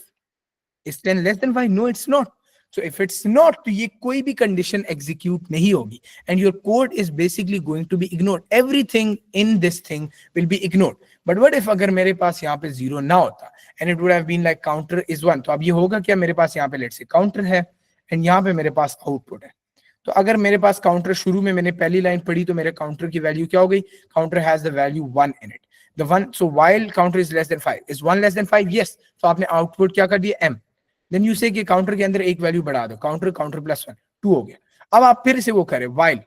Is 10 less than 5? No, it's not. So if it's not, तो ये कोई भी condition execute नहीं होगी, and your code is basically going to be ignored. Everything in this thing will be ignored. But what if अगर मेरे पास यहाँ पे 0 ना होता and it would have been like counter is 1, तो अब ये होगा क्या, मेरे पास यहाँ पे let's say counter है and यहाँ पे मेरे पास output है. तो अगर मेरे पास काउंटर शुरू में मैंने पहली लाइन पढ़ी तो मेरे काउंटर की वैल्यू क्या हो गई, counter has the value 1 in it. The 1, so while counter is less than 5, is 1 less than 5? Yes. तो आपने आउटपुट क्या कर दिया, m. देन यू से कि काउंटर के अंदर एक वैल्यू बढ़ा दो, काउंटर काउंटर प्लस 1, 2 हो गया. अब आप फिर से वो करें व्हाइल,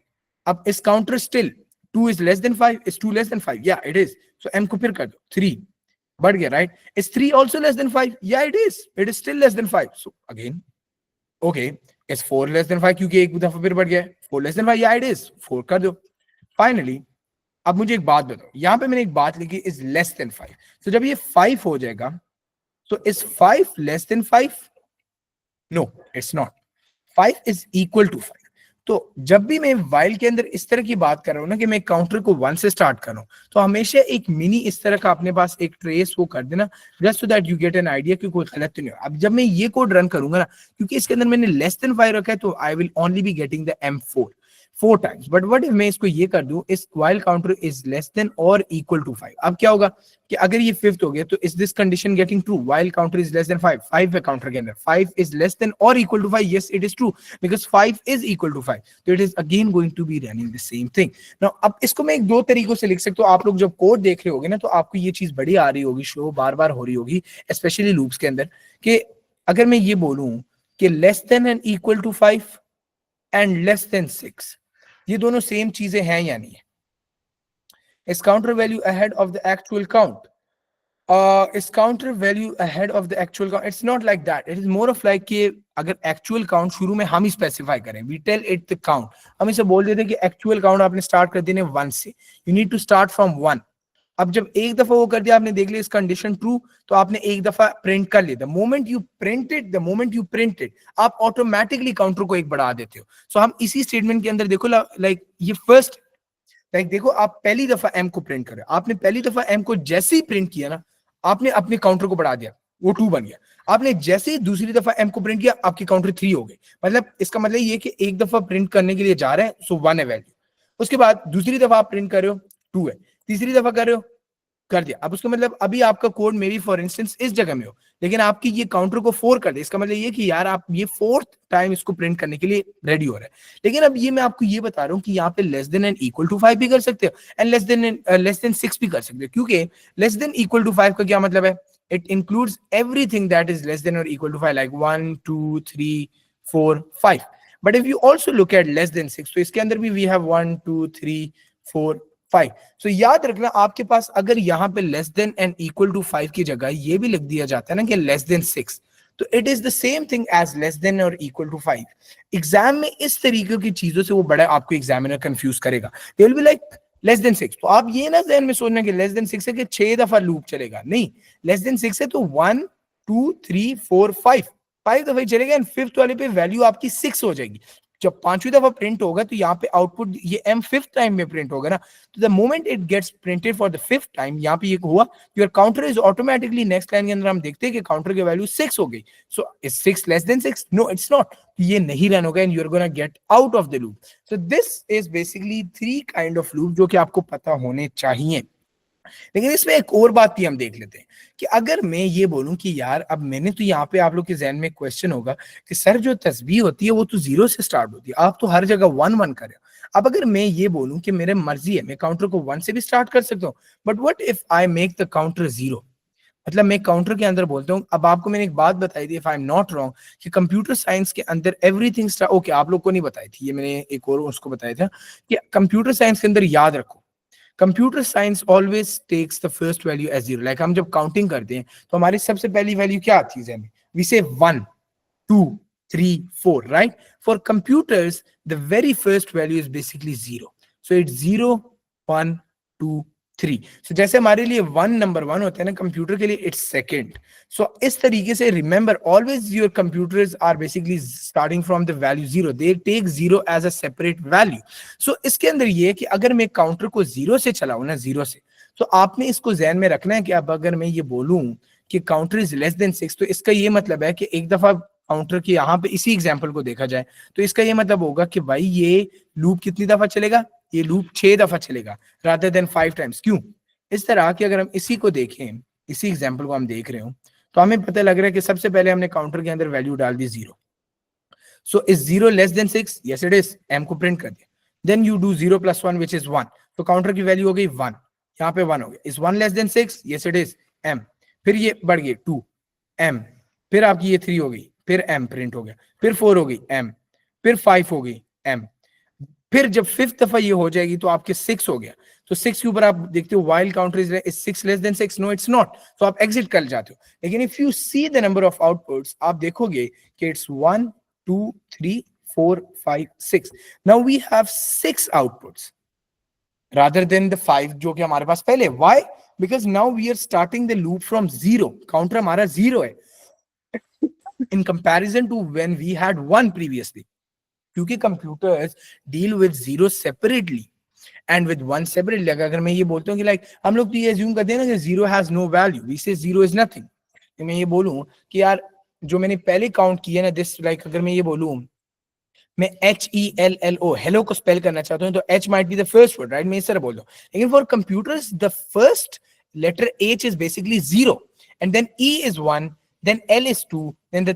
अब इस counter still 2 is less than 5, is 2 less than 5? या इट इज. सो m को फिर कर दो 3, बढ़ गया, right? Is 3 also less than 5? या it is still less than 5. So again okay, is 4 less than 5? क्योंकि एक दफा फिर बढ़ गया, 4 लेस देन 5? या इट इज 4 कर दो. फाइनली अब मुझे एक बात बताओ, यहां पे मैंने एक बात लिखी इज लेस देन 5. तो जब ये 5 हो जाएगा तो is 5 less than 5? No, it's not. 5 is equal to 5. तो जब भी मैं वाइल के अंदर इस तरह की बात कर रहा हूं ना कि मैं काउंटर को 1 से स्टार्ट कर रहा हूं, तो हमेशा एक मिनी इस तरह का अपने पास एक ट्रेस वो कर देना, just so that you get an idea कि कोई गलत तो नहीं हो. अब जब मैं ये कोड रन करूंगा ना, क्योंकि इसके अंदर मैंने लेस देन 5 रखा है, तो I will only B getting the M4 4 times. But what if मैं इसको ये कर दूं, इस while counter is less than और इक्वल टू 5. अब क्या होगा कि अगर ये 5th हो गया तो is this condition getting true, while counter is less than 5? 5 है काउंटर के अंदर, 5 इज लेस देन और equal to 5? Yes it is true, because 5 is equal to 5. तो it is again going to be running the same thing. Now अब इसको मैं एक दो तरीकों से लिख सकता हूं. आप लोग जब कोड देख रहे होगे ना, तो आपको ये चीज बड़ी आ रही होगी, शो बार बार हो रही होगी, स्पेशली लूप्स के अंदर, कि अगर मैं ये बोलूं कि less than and equal to 5 and less than 6, ये दोनों सेम चीजें हैं या नहीं है? Is counter value ahead of the actual count? Is counter value ahead of the actual count? It's not like that. It is more of like कि अगर actual count शुरू में हम ही स्पेसिफाई करें, we tell it the count, हम इसे बोल देते हैं कि एक्चुअल काउंट आपने स्टार्ट कर देने 1 से, you need to start from 1. अब जब एक दफा वो कर दिया, आपने देख लिया इस कंडीशन ट्रू, तो आपने एक दफा प्रिंट कर लिया. The moment you print it, आप ऑटोमेटिकली काउंटर को एक बढ़ा देते हो. सो हम इसी स्टेटमेंट के अंदर देखो, लाइक ये फर्स्ट, लाइक देखो, आप पहली दफा m को प्रिंट करें, आपने पहली दफा m को जैसे ही प्रिंट किया ना, आपने अपने काउंटर को बढ़ा दिया, वो 2 बन गया. आपने जैसे ही दूसरी दफा m को प्रिंट किया, आपकी काउंटर 3 हो गई. मतलब इसका मतलब ये कि एक दफा प्रिंट करने के लिए जा रहे हैं, सो 1 है वैल्यू. उसके बाद दूसरी दफा आप प्रिंट कर रहे हो, 2 है. तीसरी दफा कर रहे हो, कर दिया. अब उसका मतलब अभी आपका कोड मेरी फॉर इंस्टेंस इस जगह में हो, लेकिन आपकी ये काउंटर को 4 कर दे, इसका मतलब ये कि यार आप ये 4th टाइम इसको प्रिंट करने के लिए रेडी हो रहा है. लेकिन अब ये मैं आपको ये बता रहा हूँ कि यहाँ पे less than and equal to 5 भी कर सकते हो, एंड लेस देन 6 भी कर सकते हो. क्योंकि लेस देन इक्वल टू 5 का क्या मतलब है? It includes everything that is less than और equal to 5, like 1 2 3 4 5. But if you also look at less than 6, तो इसके अंदर भी वी हैव 1 2 3 4 5. सो याद रखना, आपके पास अगर यहाँ पे less than and equal to 5 की जगह ये भी लिख दिया जाता है ना कि लेस देन 6, तो it is the same thing as less than और इक्वल टू 5. एग्जाम में इस तरीके की चीजों से वो बड़ा आपको एग्जामिनर कंफ्यूज करेगा. They will be like less than 6, तो आप ये ना ध्यान में सोचना कि लेस देन 6 है कि 6 दफा लूप चलेगा. नहीं, लेस देन 6 है तो 1 2 3 4 5 दफा ही चलेगा, एंड 5th वाले पे वैल्यू आपकी 6 हो जाएगी. जब 5वीं दफा प्रिंट होगा तो यहाँ पे आउटपुट ये m 5th टाइम में प्रिंट होगा ना, तो the moment it gets printed for the 5th time, यहाँ पे ये हुआ, your counter is automatically, next line के अंदर हम देखते हैं कि काउंटर की वैल्यू 6 हो गई. So is 6 less than 6? No, it's not. ये नहीं रन होगा and you are gonna get out of the loop. So this is basically 3 kind of loop जो कि आपको पता होने चाहिए. लेकिन इसमें एक और बात भी हम देख लेते हैं कि अगर मैं ये बोलूं कि यार अब मैंने तो यहाँ पे, आप लोग के जहन में क्वेश्चन होगा कि सर जो तस्बीह होती है वो तो 0 से स्टार्ट होती है, आप तो हर जगह 1 1 कर रहे हो. अब अगर मैं ये बोलूं कि मेरे मर्जी है, मैं काउंटर को 1 से भी स्टार्ट कर सकता हूँ, but what if I make the counter 0? मतलब मैं काउंटर के अंदर बोलता हूँ. अब आपको मैंने एक बात बताई थी, if I am not wrong, कि कंप्यूटर साइंस के अंदर एवरीथिंग ओके, आप लोग को नहीं बताई थी ये, मैंने एक और उसको बताया था कि कंप्यूटर साइंस के अंदर याद रखो, computer science always takes the first value as 0. Like हम जब काउंटिंग करते हैं तो हमारी सबसे पहली वैल्यू क्या आती है? वी से 1 2 3 4, right? For computers the very first value is basically 0. So it's 0 1 2 3. सो जैसे हमारे लिए 1 नंबर 1 होता है ना, कंप्यूटर के लिए इट्स सेकंड. सो इस तरीके से remember always your computers are basically starting from the value 0. They take 0 as a separate value. So इसके अंदर ये है कि अगर मैं काउंटर को 0 से चलाऊं ना, 0 से, तो आपने इसको ध्यान में रखना है कि अब अगर मैं ये बोलूं कि काउंटर इज लेस देन 6, तो इसका ये मतलब है कि एक दफा काउंटर की यहाँ पे इसी एग्जांपल को देखा जाए तो इसका ये मतलब होगा कि भाई ये लूप कितनी दफा चलेगा, ये लूप 6 दफा चलेगा रादर देन 5 टाइम्स. क्यों? इस तरह कि अगर हम इसी को देखें, इसी एग्जांपल को हम देख रहे हो, तो हमें पता लग रहा है कि सबसे पहले हमने काउंटर के अंदर वैल्यू डाल दी 0. So is 0 less than 6? Yes it is. M को प्रिंट कर दिया. Then you do 0 + 1 which is 1. तो काउंटर की वैल्यू हो गई 1, यहाँ पे 1 हो गया. Is 1 less than 6? Yes it is. M. फिर ये बढ़ गई 2, एम. फिर आपकी ये 3 हो गई, फिर एम प्रिंट हो गया. फिर 4 हो गई, एम. फिर 5 हो गई, एम. फिर जब 5th दफा ये हो जाएगी तो आपके 6 हो गया. तो 6 के ऊपर आप देखते हो while counter is 6 less than 6? No it's not. तो आप एग्जिट कर जाते हो. लेकिन if you see the number of outputs, आप देखोगे कि it's 1 2 3 4 5 6. Now we have 6 outputs rather than the 5 जो कि हमारे पास पहले. why? because now we are starting the loop from 0. Counter हमारा 0 है in comparison to when we had 1 previously. क्योंकि computers deal with 0 separately and with 1 separately. अगर मैं ये बोलता हूँ कि लाइक हम लोग तो ये अज्यूम करते हैं ना कि 0 हैज नो वैल्यू, वी से 0 इज नथिंग. तो मैं ये बोलूँ कि यार जो मैंने पहले काउंट किया ना, दिस लाइक अगर मैं ये बोलूँ, मैं HELLO हेलो को स्पेल करना चाहता हूँ, तो H might be the first word, right? मैं इस तरह बोलता हूँ. लेकिन for computers the first letter H is basically 0, and then E is 1, then L is 2, then the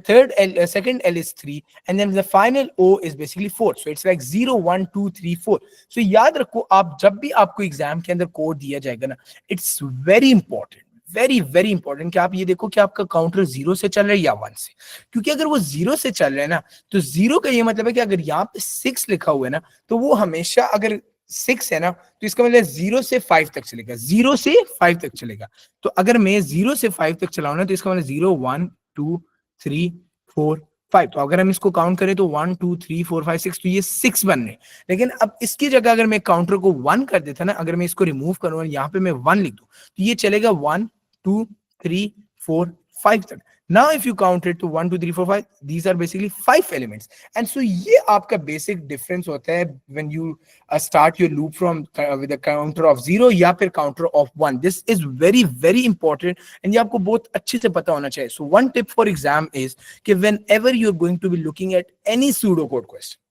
second L is 3, and then the final O is basically 4. So it's like 0 1 2 3 4. So याद रखो, आप जब भी आपको exam के अंदर code दिया जाएगा ना, it's very important, very very important कि आप ये देखो कि आपका काउंटर 0 से चल रहा है या 1 से. क्योंकि अगर वो 0 से चल रहा है ना, तो 0 का ये मतलब है कि अगर यहाँ पे 6 लिखा हुआ है ना, तो वो हमेशा अगर 6 है ना, तो इसका मतलब 0 से 5 तक चलेगा, 0 से 5 तक चलेगा. तो अगर मैं 0 से 5 तक चलाऊं ना, तो इसका मतलब 0 1 2 3 4 5. तो अगर हम इसको काउंट करें तो 1 2 3 4 5 6, तो ये 6 बन रहे. लेकिन अब इसकी जगह अगर मैं काउंटर को 1 कर देता ना, अगर मैं इसको रिमूव करूं और यहाँ पे मैं 1 लिख दूं, तो ये चलेगा 1 2 3 4 5 तक. Now if you count it to 1 2 3 4 5, these are basically 5 elements. And so ये आपका basic difference होता है when you start your loop from with a counter of 0 या फिर counter of 1. This is very very important and ये आपको बहुत अच्छे से पता होना चाहिए. So one tip for exam is कि whenever you're going to be looking at any pseudocode question,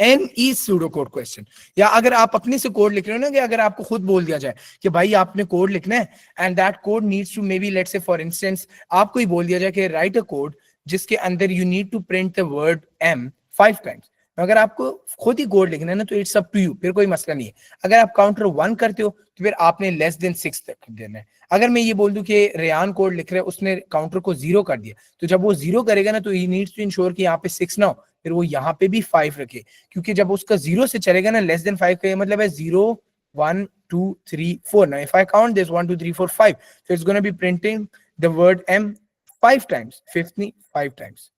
any pseudo code question, या अगर आप अपने से कोड लिख रहे हो ना, कि अगर आपको खुद बोल दिया जाए कि भाई आपने कोड लिखना है and that code needs to maybe let's say for instance आपको ही बोल दिया जाए कि राइट अ कोड जिसके अंदर you need to print the word M 5 times. अगर आपको खुद ही कोड लिखना है ना, तो इट्स अप टू यू, फिर कोई मसला नहीं है. अगर आप काउंटर 1 करते हो तो फिर आपने लेस देन 6 तक देना है. अगर मैं ये बोल दूं कि रेयान कोड लिख रहा है, उसने काउंटर को 0 कर दिया, तो जब वो 0 करेगा ना, तो ही नीड्स टू इंश्योर कि यहाँ पे 6 ना हो, फिर वो यहाँ पे भी 5 रखे. क्योंकि जब उसका 0 से चलेगा ना, लेस देन 5 का ये मतलब है 0 1 2 3 4. Now if I count this 1 2 3 4 5, so it's going to be printing the word M 5 times. Fifth नहीं 5 times.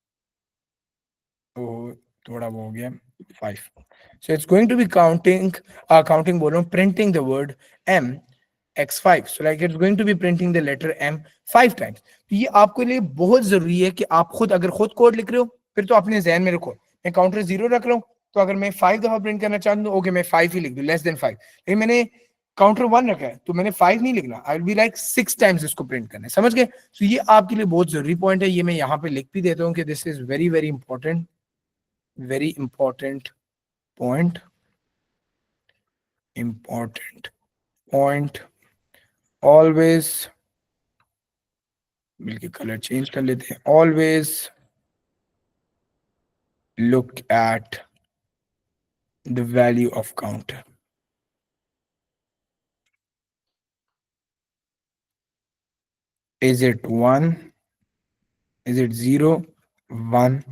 तो थोड़ा वो हो गया 5. So it's going to be counting बोल रहा हूँ, printing the word M x5. So like it's going to be printing the letter M 5 times. तो ये आपके लिए बहुत जरूरी है कि आप खुद अगर खुद कोड लिख रहे हो, फिर तो अपने ज़हन में रखो, मैं काउंटर 0 रख रहा हूँ, तो अगर मैं 5 दफा प्रिंट करना चाहता हूँ, ओके मैं 5 ही लिख दूं, लेस देन 5. लेकिन मैंने काउंटर 1 रखा है, तो मैंने 5 नहीं लिखना, आई विल बी लाइक 6 टाइम्स इसको प्रिंट करना है. समझ गए? तो ये आपके लिए बहुत जरूरी पॉइंट है. ये मैं यहाँ पे लिख भी देता हूँ कि this is very very important, very important point. Always, मिलके कलर चेंज कर लेते हैं. Always look at the value of counter. Is it 1? Is it 0, 1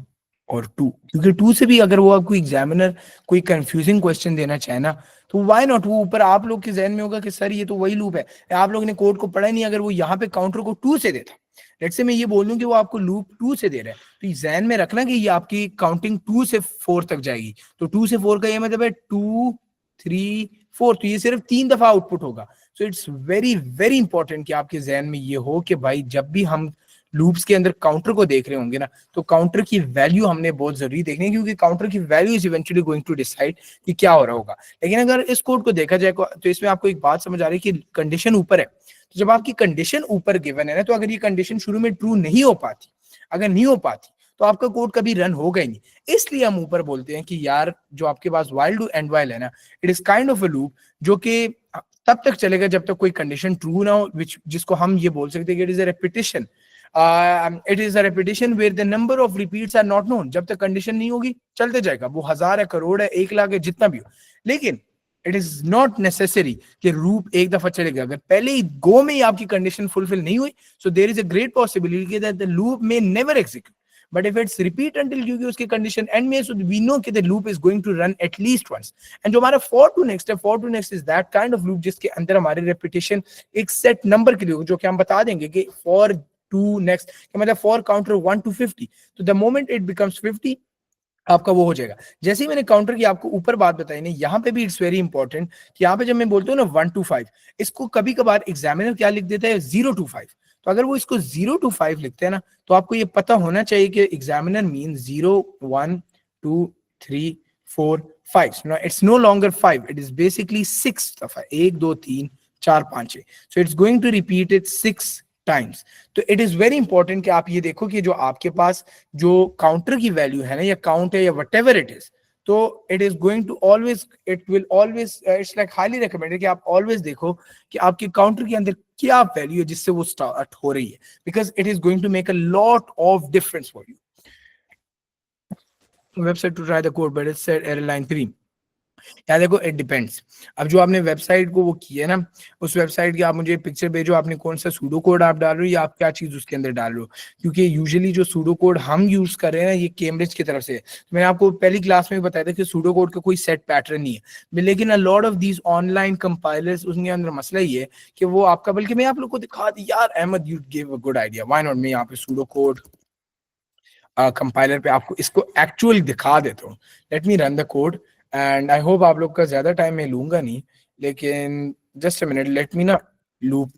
और 2? क्योंकि 2 से भी अगर वो आपको एग्जामिनर कोई कंफ्यूजिंग क्वेश्चन देना चाहे ना, तो व्हाई नॉट, वो ऊपर आप लोग के जहन में होगा कि सर ये तो वही लूप है, आप लोग ने कोड को पढ़ा ही नहीं. अगर वो यहाँ पे काउंटर को 2 से देता, लेट्स से मैं ये बोल दूं कि वो आपको लूप 2 से दे रहा है, तो जहन में रखना कि ये आपकी काउंटिंग 2 से 4 तक जाएगी. तो 2 से 4 का ये मतलब है 2 3 4, तो ये सिर्फ 3 दफा आउटपुट होगा. सो इट्स वेरी वेरी इंपॉर्टेंट कि आपके जहन में ये हो कि भाई जब भी हम लूप्स के अंदर काउंटर को देख रहे होंगे ना, तो काउंटर की वैल्यू हमने बहुत जरूरी देखनी है, क्योंकि काउंटर की value is eventually going to decide कि क्या हो रहा होगा। लेकिन अगर इस कोड को देखा जाए तो इसमें आपको एक बात समझ आ रही है कि कंडीशन ऊपर है, तो जब आपकी कंडीशन ऊपर गिवन है ना, तो अगर ये कंडीशन शुरू में ट्रू नहीं हो पाती, अगर नहीं हो पाती, तो आपका कोड कभी रन होगा ही नहीं। इसलिए हम ऊपर बोलते हैं कि यार जो आपके पास while do एंड while है ना, it is kind of a loop जो कि तब तक चलेगा जब तक कोई कंडीशन ट्रू ना हो, जिसको हम ये बोल सकते हैं कि it is a repetition. It is a repetition where the number of repeats are not known. जब तक कंडीशन नहीं होगी चलते जाएगा, वो 1000 है, करोड़ है, 1 लाख है, जितना भी हो। लेकिन इट इज नॉट नेसेसरी कि लूप एक दफा चलेगा। अगर पहले ही गो में ही आपकी कंडीशन फुलफिल नहीं हुई, so there is a great possibility that the loop may never execute. But if it's repeat until क्योंकि उसकी condition end में, so we know कि the loop is going to run at least once. And जो हमारा for to next है, for to next is that kind of loop जिसके अंदर हमारी repetition एक set number के लिए, जो कि हम बता देंगे कि for to next कि मतलब for counter 1 to 50, तो the moment it becomes 50 आपका वो हो जाएगा। जैसे ही मैंने काउंटर की आपको ऊपर बात बताई ना, यहाँ पे भी इट्स वेरी इंपॉर्टेंट कि यहाँ पे जब मैं बोलता हूँ ना 1 to 5, इसको कभी कभार एग्जामिनर क्या लिख देता है 0 to 5। तो अगर वो इसको 0 to 5 लिखते हैं ना, तो आपको ये पता होना चाहिए कि examiner mean 0 1 2 3 4 5। No it's no longer 5, it is basically 6 दफा, 1 2 3 4 5 6। So it's going to repeat it 6 times. तो इट इज वेरी इंपॉर्टेंट कि आप ये देखो कि जो आपके पास जो काउंटर की वैल्यू है ना, या काउंट है या वट एवर इट इज, तो it is going to always, it will always, it's like highly recommended कि आप ऑलवेज देखो कि आपके काउंटर के अंदर क्या वैल्यू है जिससे वो स्टार्ट हो रही है, because it is going to make a lot of difference for you. Website to try the code but it said error line 3। यार देखो इट डिपेंड्स। अब जो आपने वेबसाइट को वो की है ना, उस वेबसाइट की आप मुझे पिक्चर भेजो, आपने कौन सा सूडो कोड आप डाल रहे हो या आप क्या चीज उसके अंदर डाल रहे हो, क्योंकि यूजुअली जो सूडो कोड हम यूज कर रहे हैं ना, ये कैम्ब्रिज की तरफ से है। तो मैंने आपको पहली क्लास में बताया था कि सूडो कोड का कोई सेट पैटर्न नहीं है, लेकिन अ lot of these online compilers, उसके अंदर मसला ये है कि वो आपका, बल्कि मैं आप लोग को दिखा दी यार, Ahmed you give a good idea, why not मैं यहाँ पे सूडो कोड कंपाइलर पे आपको इसको एक्चुअली दिखा देता हूँ। Let me run the code and I hope आप लोग का ज्यादा टाइम मैं लूंगा नहीं, लेकिन just a minute, let me ना लूप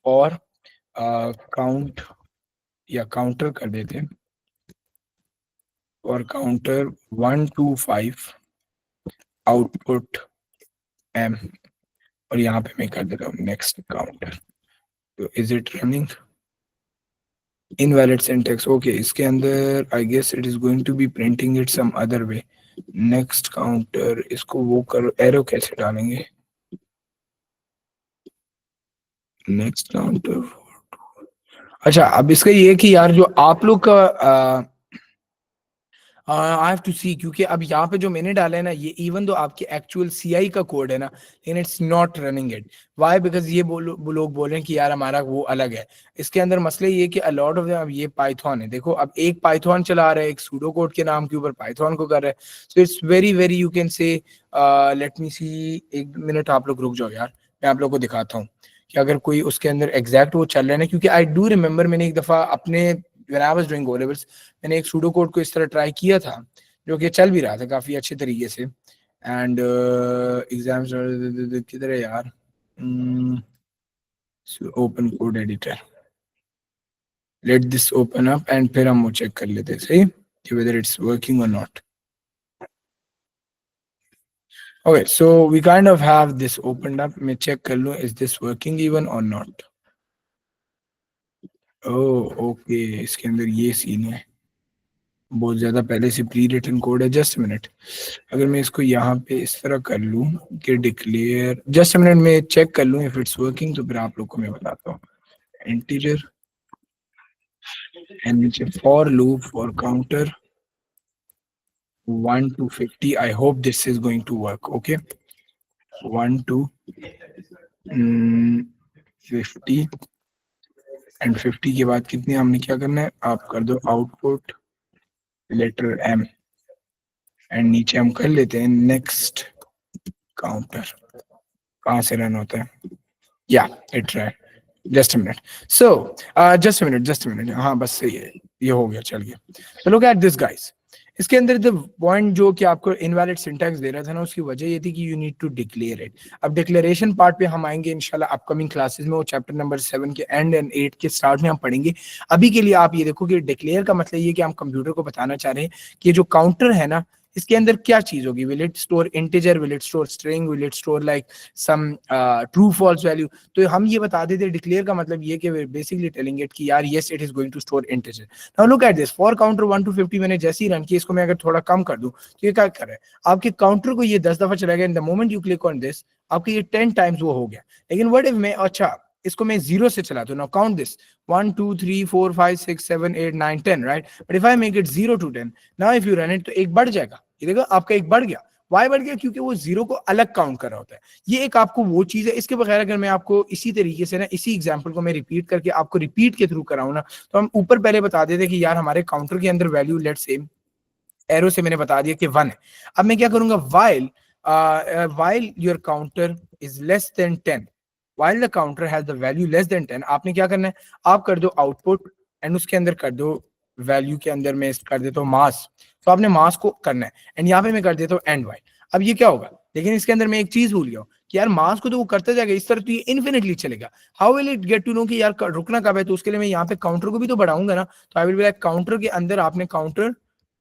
और काउंट या काउंटर कर देते हैं, और काउंटर 1 to 5 आउटपुट एम, और यहाँ पे मैं कर देता हूँ नेक्स्ट काउंटर। तो is it running? invalid syntax, okay, इसके अंदर I guess it is going to be printing it some other way। next counter, इसको वो करो, एरो कैसे डालेंगे? next counter, अच्छा अब इसका ये कि यार जो आप लोग का आई हैव टू सी, क्योंकि अब यहाँ पे जो मैंने डाला है ना, ये इवन दो आपके एक्चुअल CI का कोड है ना, लेकिन it's not running it. Why? Because ये लोग बोल रहे हैं कि यार हमारा वो अलग है। इसके अंदर मसले ये कि अलॉट ऑफ अब ये पाइथन है, देखो अब एक पाइथन चला रहा है, एक सूडो कोड के नाम के ऊपर पाइथन को कर रहा है। So it's very very, you can say, let me see, एक मिनट आप लोग रुक जाओ यार, मैं आप लोग को दिखाता हूँ कि अगर कोई उसके अंदर एग्जैक्ट वो चल रहा है ना, क्योंकि आई डू रिमेम्बर मैंने एक दफा अपने when I was doing O levels, मैंने एक सूडो कोड को इस तरह ट्राई किया था, जो कि चल भी रहा था काफी अच्छे तरीके से। एंड एग्जाम्स किधर है यार? Open code editor, let this open up and फिर हम वो चेक कर लेते हैं सही कि whether it's working or not. Okay, so we kind of have this opened up. मैं चेक कर लूँ is this working even or not. Oh, okay, इसके अंदर ये सीन है, बहुत ज्यादा पहले से प्री रिटन कोड है। जस्ट मिनट, अगर मैं इसको यहाँ पे इस तरह कर लूँ कि डिक्लेयर, जस्ट मिनट में चेक कर लूँ इफ इट्स वर्किंग, तो फिर आप लोग को मैं बताता हूँ। इंटीजर एंड नीचे for loop for counter 1 to 50। I hope this is going to work. Okay, 1 to 50 and 50 के बाद कितने हमने क्या करना है, आप कर दो आउटपुट लेटर एम, एंड नीचे हम कर लेते हैं नेक्स्ट काउंटर। कहाँ से रन होता है? या it try, just a minute. So just a minute, हाँ बस सही है, ये हो गया, चल गया। तो लुक एट दिस गाइस, इसके अंदर द पॉइंट जो कि आपको इनवैलिड सिंटैक्स दे रहा था ना, उसकी वजह ये थी कि you need to declare it. अब डिक्लेरेशन पार्ट पे हम आएंगे इंशाल्लाह अपकमिंग क्लासेस में, वो चैप्टर नंबर 7 के एंड एंड 8 के स्टार्ट में हम पढ़ेंगे। अभी के लिए आप ये देखो कि डिक्लेयर का मतलब ये कि हम कंप्यूटर को बताना चाह रहे हैं कि जो काउंटर है ना, इसके अंदर क्या चीज होगी, will it store integer, will it store string, will it store like some true false value. तो हम ये बता देते, डिक्लेयर का मतलब ये कि बेसिकली टेलिंग इट कि यार yes it is going to store integer. Now look at this, for counter 1 to 50 मैंने जैसे ही रन किया, इसको मैं अगर थोड़ा कम कर दूं तो ये क्या कर रहा है, आपके काउंटर को ये 10 दफा चलाएगा। In the moment you click on this, आपके ये 10 टाइम्स वो हो गया। लेकिन व्हाट इफ मैं, अच्छा इसको मैं जीरो से चलाता हूँ, now count this 1 2 3 4 5 6 7 8 9 10, right? But if I make it 0 to 10, now if you run it, तो एक बढ़ जाएगा। ये देखो आपका एक बढ़ गया। वाई बढ़ गया? क्योंकि वो जीरो को अलग काउंट कर रहा होता है। ये एक आपको वो चीज है। इसके बगैर अगर मैं आपको इसी तरीके से ना, इसी एग्जांपल को मैं रिपीट करके आपको रिपीट के थ्रू कराऊं ना, तो हम ऊपर पहले बता देते कि यार हमारे काउंटर के अंदर वैल्यू लेट से एरो से मैंने बता दिया कि 1 है। अब मैं क्या करूंगा, while your counter is less than 10, while the counter has the value less than 10, आपने क्या करना है, आप कर दो आउटपुट एंड उसके अंदर कर दो वैल्यू के अंदर मैं कर देता हूँ मास। तो आपने मास को करना है एंड यहाँ पे मैं कर देता हूँ एंड वाइल। अब ये क्या होगा, लेकिन इसके अंदर मैं एक चीज भूल गया हूँ कि यार मास को तो वो करता जाएगा इस तरह, तो ये इन्फिनिटली चलेगा। How will it get to know कि यार रुकना कब है? तो उसके लिए मैं यहाँ पे काउंटर को भी तो बढ़ाऊंगा ना। तो आई विल बी लाइक, काउंटर के अंदर आपने काउंटर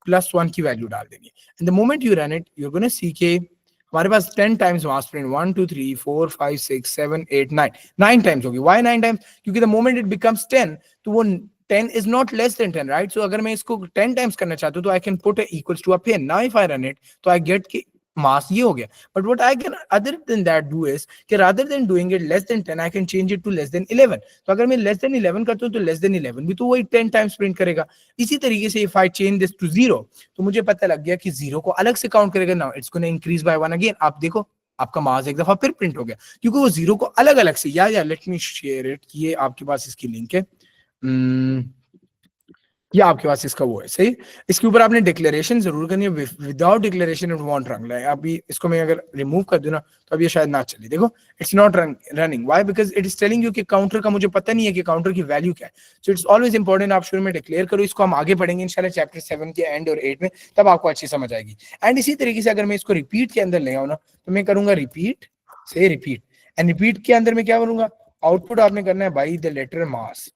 +1 की वैल्यू डाल देनी है। And the moment you run it, you gonna see के हमारे पास 10 टाइम्स मास प्रिंट, 1 2 3 4 5 6 7 8 9, 9 टाइम्स होगी। Why 9 times? क्योंकि द मोमेंट इट बिकम्स 10, तो वो 10 is not less than 10, right? So अगर मैं इसको 10 टाइम्स करना चाहता हूँ तो I can put equals to a pin. Now if I run it, तो आई गेट कि मास ये हो गया। But what I can other than that do is कि rather than doing it less than 10, I can change it to less than 11। तो अगर मैं लेस देन 11 करता हूँ तो लेस देन 11 भी तो वही 10 टाइम्स प्रिंट करेगा। इसी तरीके से if I change this to 0, तो मुझे पता लग गया कि 0 को अलग से काउंट करेगा। Now it's gonna increase by 1 again. आप देखो आपका मास एक दफा फिर प्रिंट हो गया, क्योंकि वो 0 को अलग अलग से, या लेट मी शेयर इट, ये आपके पास इसकी लिंक है। ये आपके पास इसका वो है सही। इसके ऊपर आपने डिक्लेरेशन जरूर करनी है। Without declaration it won't run. अभी इसको मैं अगर रिमूव कर दूं ना, तो अब ये शायद ना चले। देखो it's not running. Why? Because it is telling you कि काउंटर का मुझे पता नहीं है कि काउंटर की वैल्यू क्या है। सो इट्स ऑलवेज इंपॉर्टेंट आप शुरू में डिक्लेयर करो। इसको हम आगे पढ़ेंगे इंशाल्लाह चैप्टर 7 के एंड और 8 में, तब आपको अच्छी समझ आएगी। एंड इसी तरीके से अगर मैं इसको रिपीट के अंदर ले आऊँ ना, तो मैं करूंगा रिपीट से रिपीट। एंड रिपीट के अंदर मैं क्या करूंगा, आउटपुट आपने करना है by the letter mass.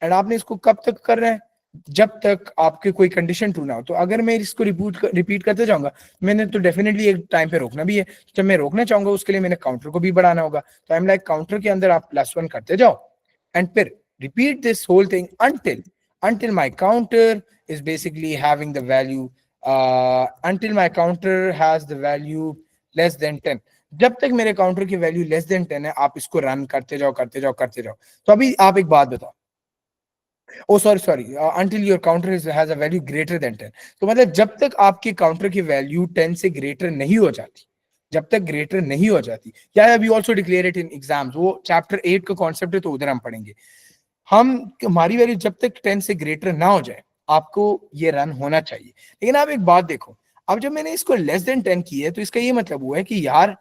And आपने इसको कब तक करना है, जब तक आपके कोई कंडीशन ट्रू ना हो। तो अगर मैं इसको रिपीट करते जाऊंगा, मैंने तो डेफिनेटली एक टाइम पे रोकना भी है। जब मैं रोकना चाहूंगा उसके लिए मैंने काउंटर को भी बढ़ाना होगा। तो आई एम लाइक, काउंटर के अंदर आप +1 करते जाओ एंड फिर repeat this whole thing until my counter is basically having the value until my counter has the value less than 10। जब तक मेरे काउंटर की वैल्यू लेस देन 10 है, आप इसको रन करते जाओ करते जाओ करते जाओ। तो अभी आप एक बात बताओ, oh sorry until your counter has a value greater than 10। तो मतलब जब तक आपके काउंटर की वैल्यू 10 से ग्रेटर नहीं हो जाती, जब तक ग्रेटर नहीं हो जाती, या we also declare it in exams, वो चैप्टर 8 का कॉन्सेप्ट है, तो उधर हम पढ़ेंगे। हम हमारी वैल्यू जब तक 10 से ग्रेटर ना हो जाए, आपको ये रन होना चाहिए। लेकिन आप एक बात देखो, अब जब मैंने इसको लेस देन 10 की है, तो इसका ये मतलब हुआ है कि यार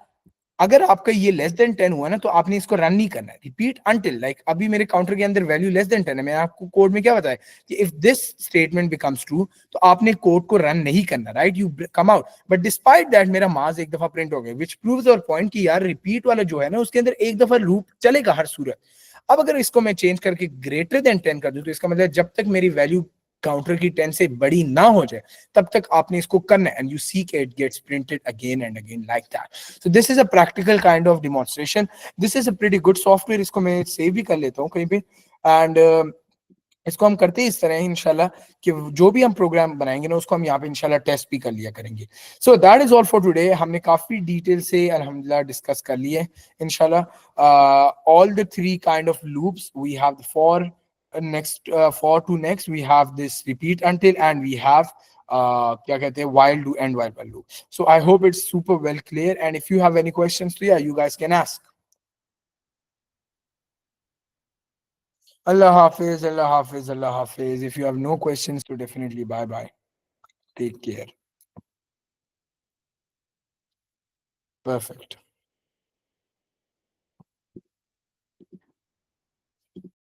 अगर आपका ये लेस देन 10 हुआ ना, तो आपने इसको रन नहीं करना है। रिपीट अंटिल, लाइक अभी मेरे काउंटर के अंदर वैल्यू लेस देन 10 है। मैंने आपको कोड में क्या बताया कि if this statement becomes true, तो आपने कोड को रन नहीं करना, right? You come out. But despite that मेरा मास एक दफा प्रिंट हो गया, विच प्रूव्स आवर पॉइंट कि यार रिपीट वाला जो है ना, उसके अंदर एक दफा लूप चलेगा हर सूरत। अब अगर इसको मैं चेंज करके ग्रेटर देन 10 कर दूं, तो इसका मतलब जब तक मेरी वैल्यू काउंटर की 10 से बड़ी ना हो जाए, तब तक आपने इसको करना है। एंड यू सी के it gets printed again and again like that. So this is a practical kind of demonstration. This is a pretty good software. इसको मैं सेव भी कर लेता हूँ कहीं पे। एंड इसको हम करते हैं इस तरह इंशाल्लाह कि जो भी हम प्रोग्राम बनाएंगे ना, उसको हम यहाँ पे इंशाल्लाह टेस्ट भी कर लिया करेंगे। So that is all for today. हमने काफी डिटेल से अल्हम्दुलिल्लाह डिस्कस कर लिए इंशाल्लाह। All the three kind of loops we have, for next for to next we have this repeat until, and we have क्या कहते हैं, while do and while loop. So I hope it's super well clear, and if you have any questions, so yeah, you guys can ask. Allah Hafiz, Allah Hafiz, Allah Hafiz. If you have no questions, so definitely bye bye. Take care. Perfect.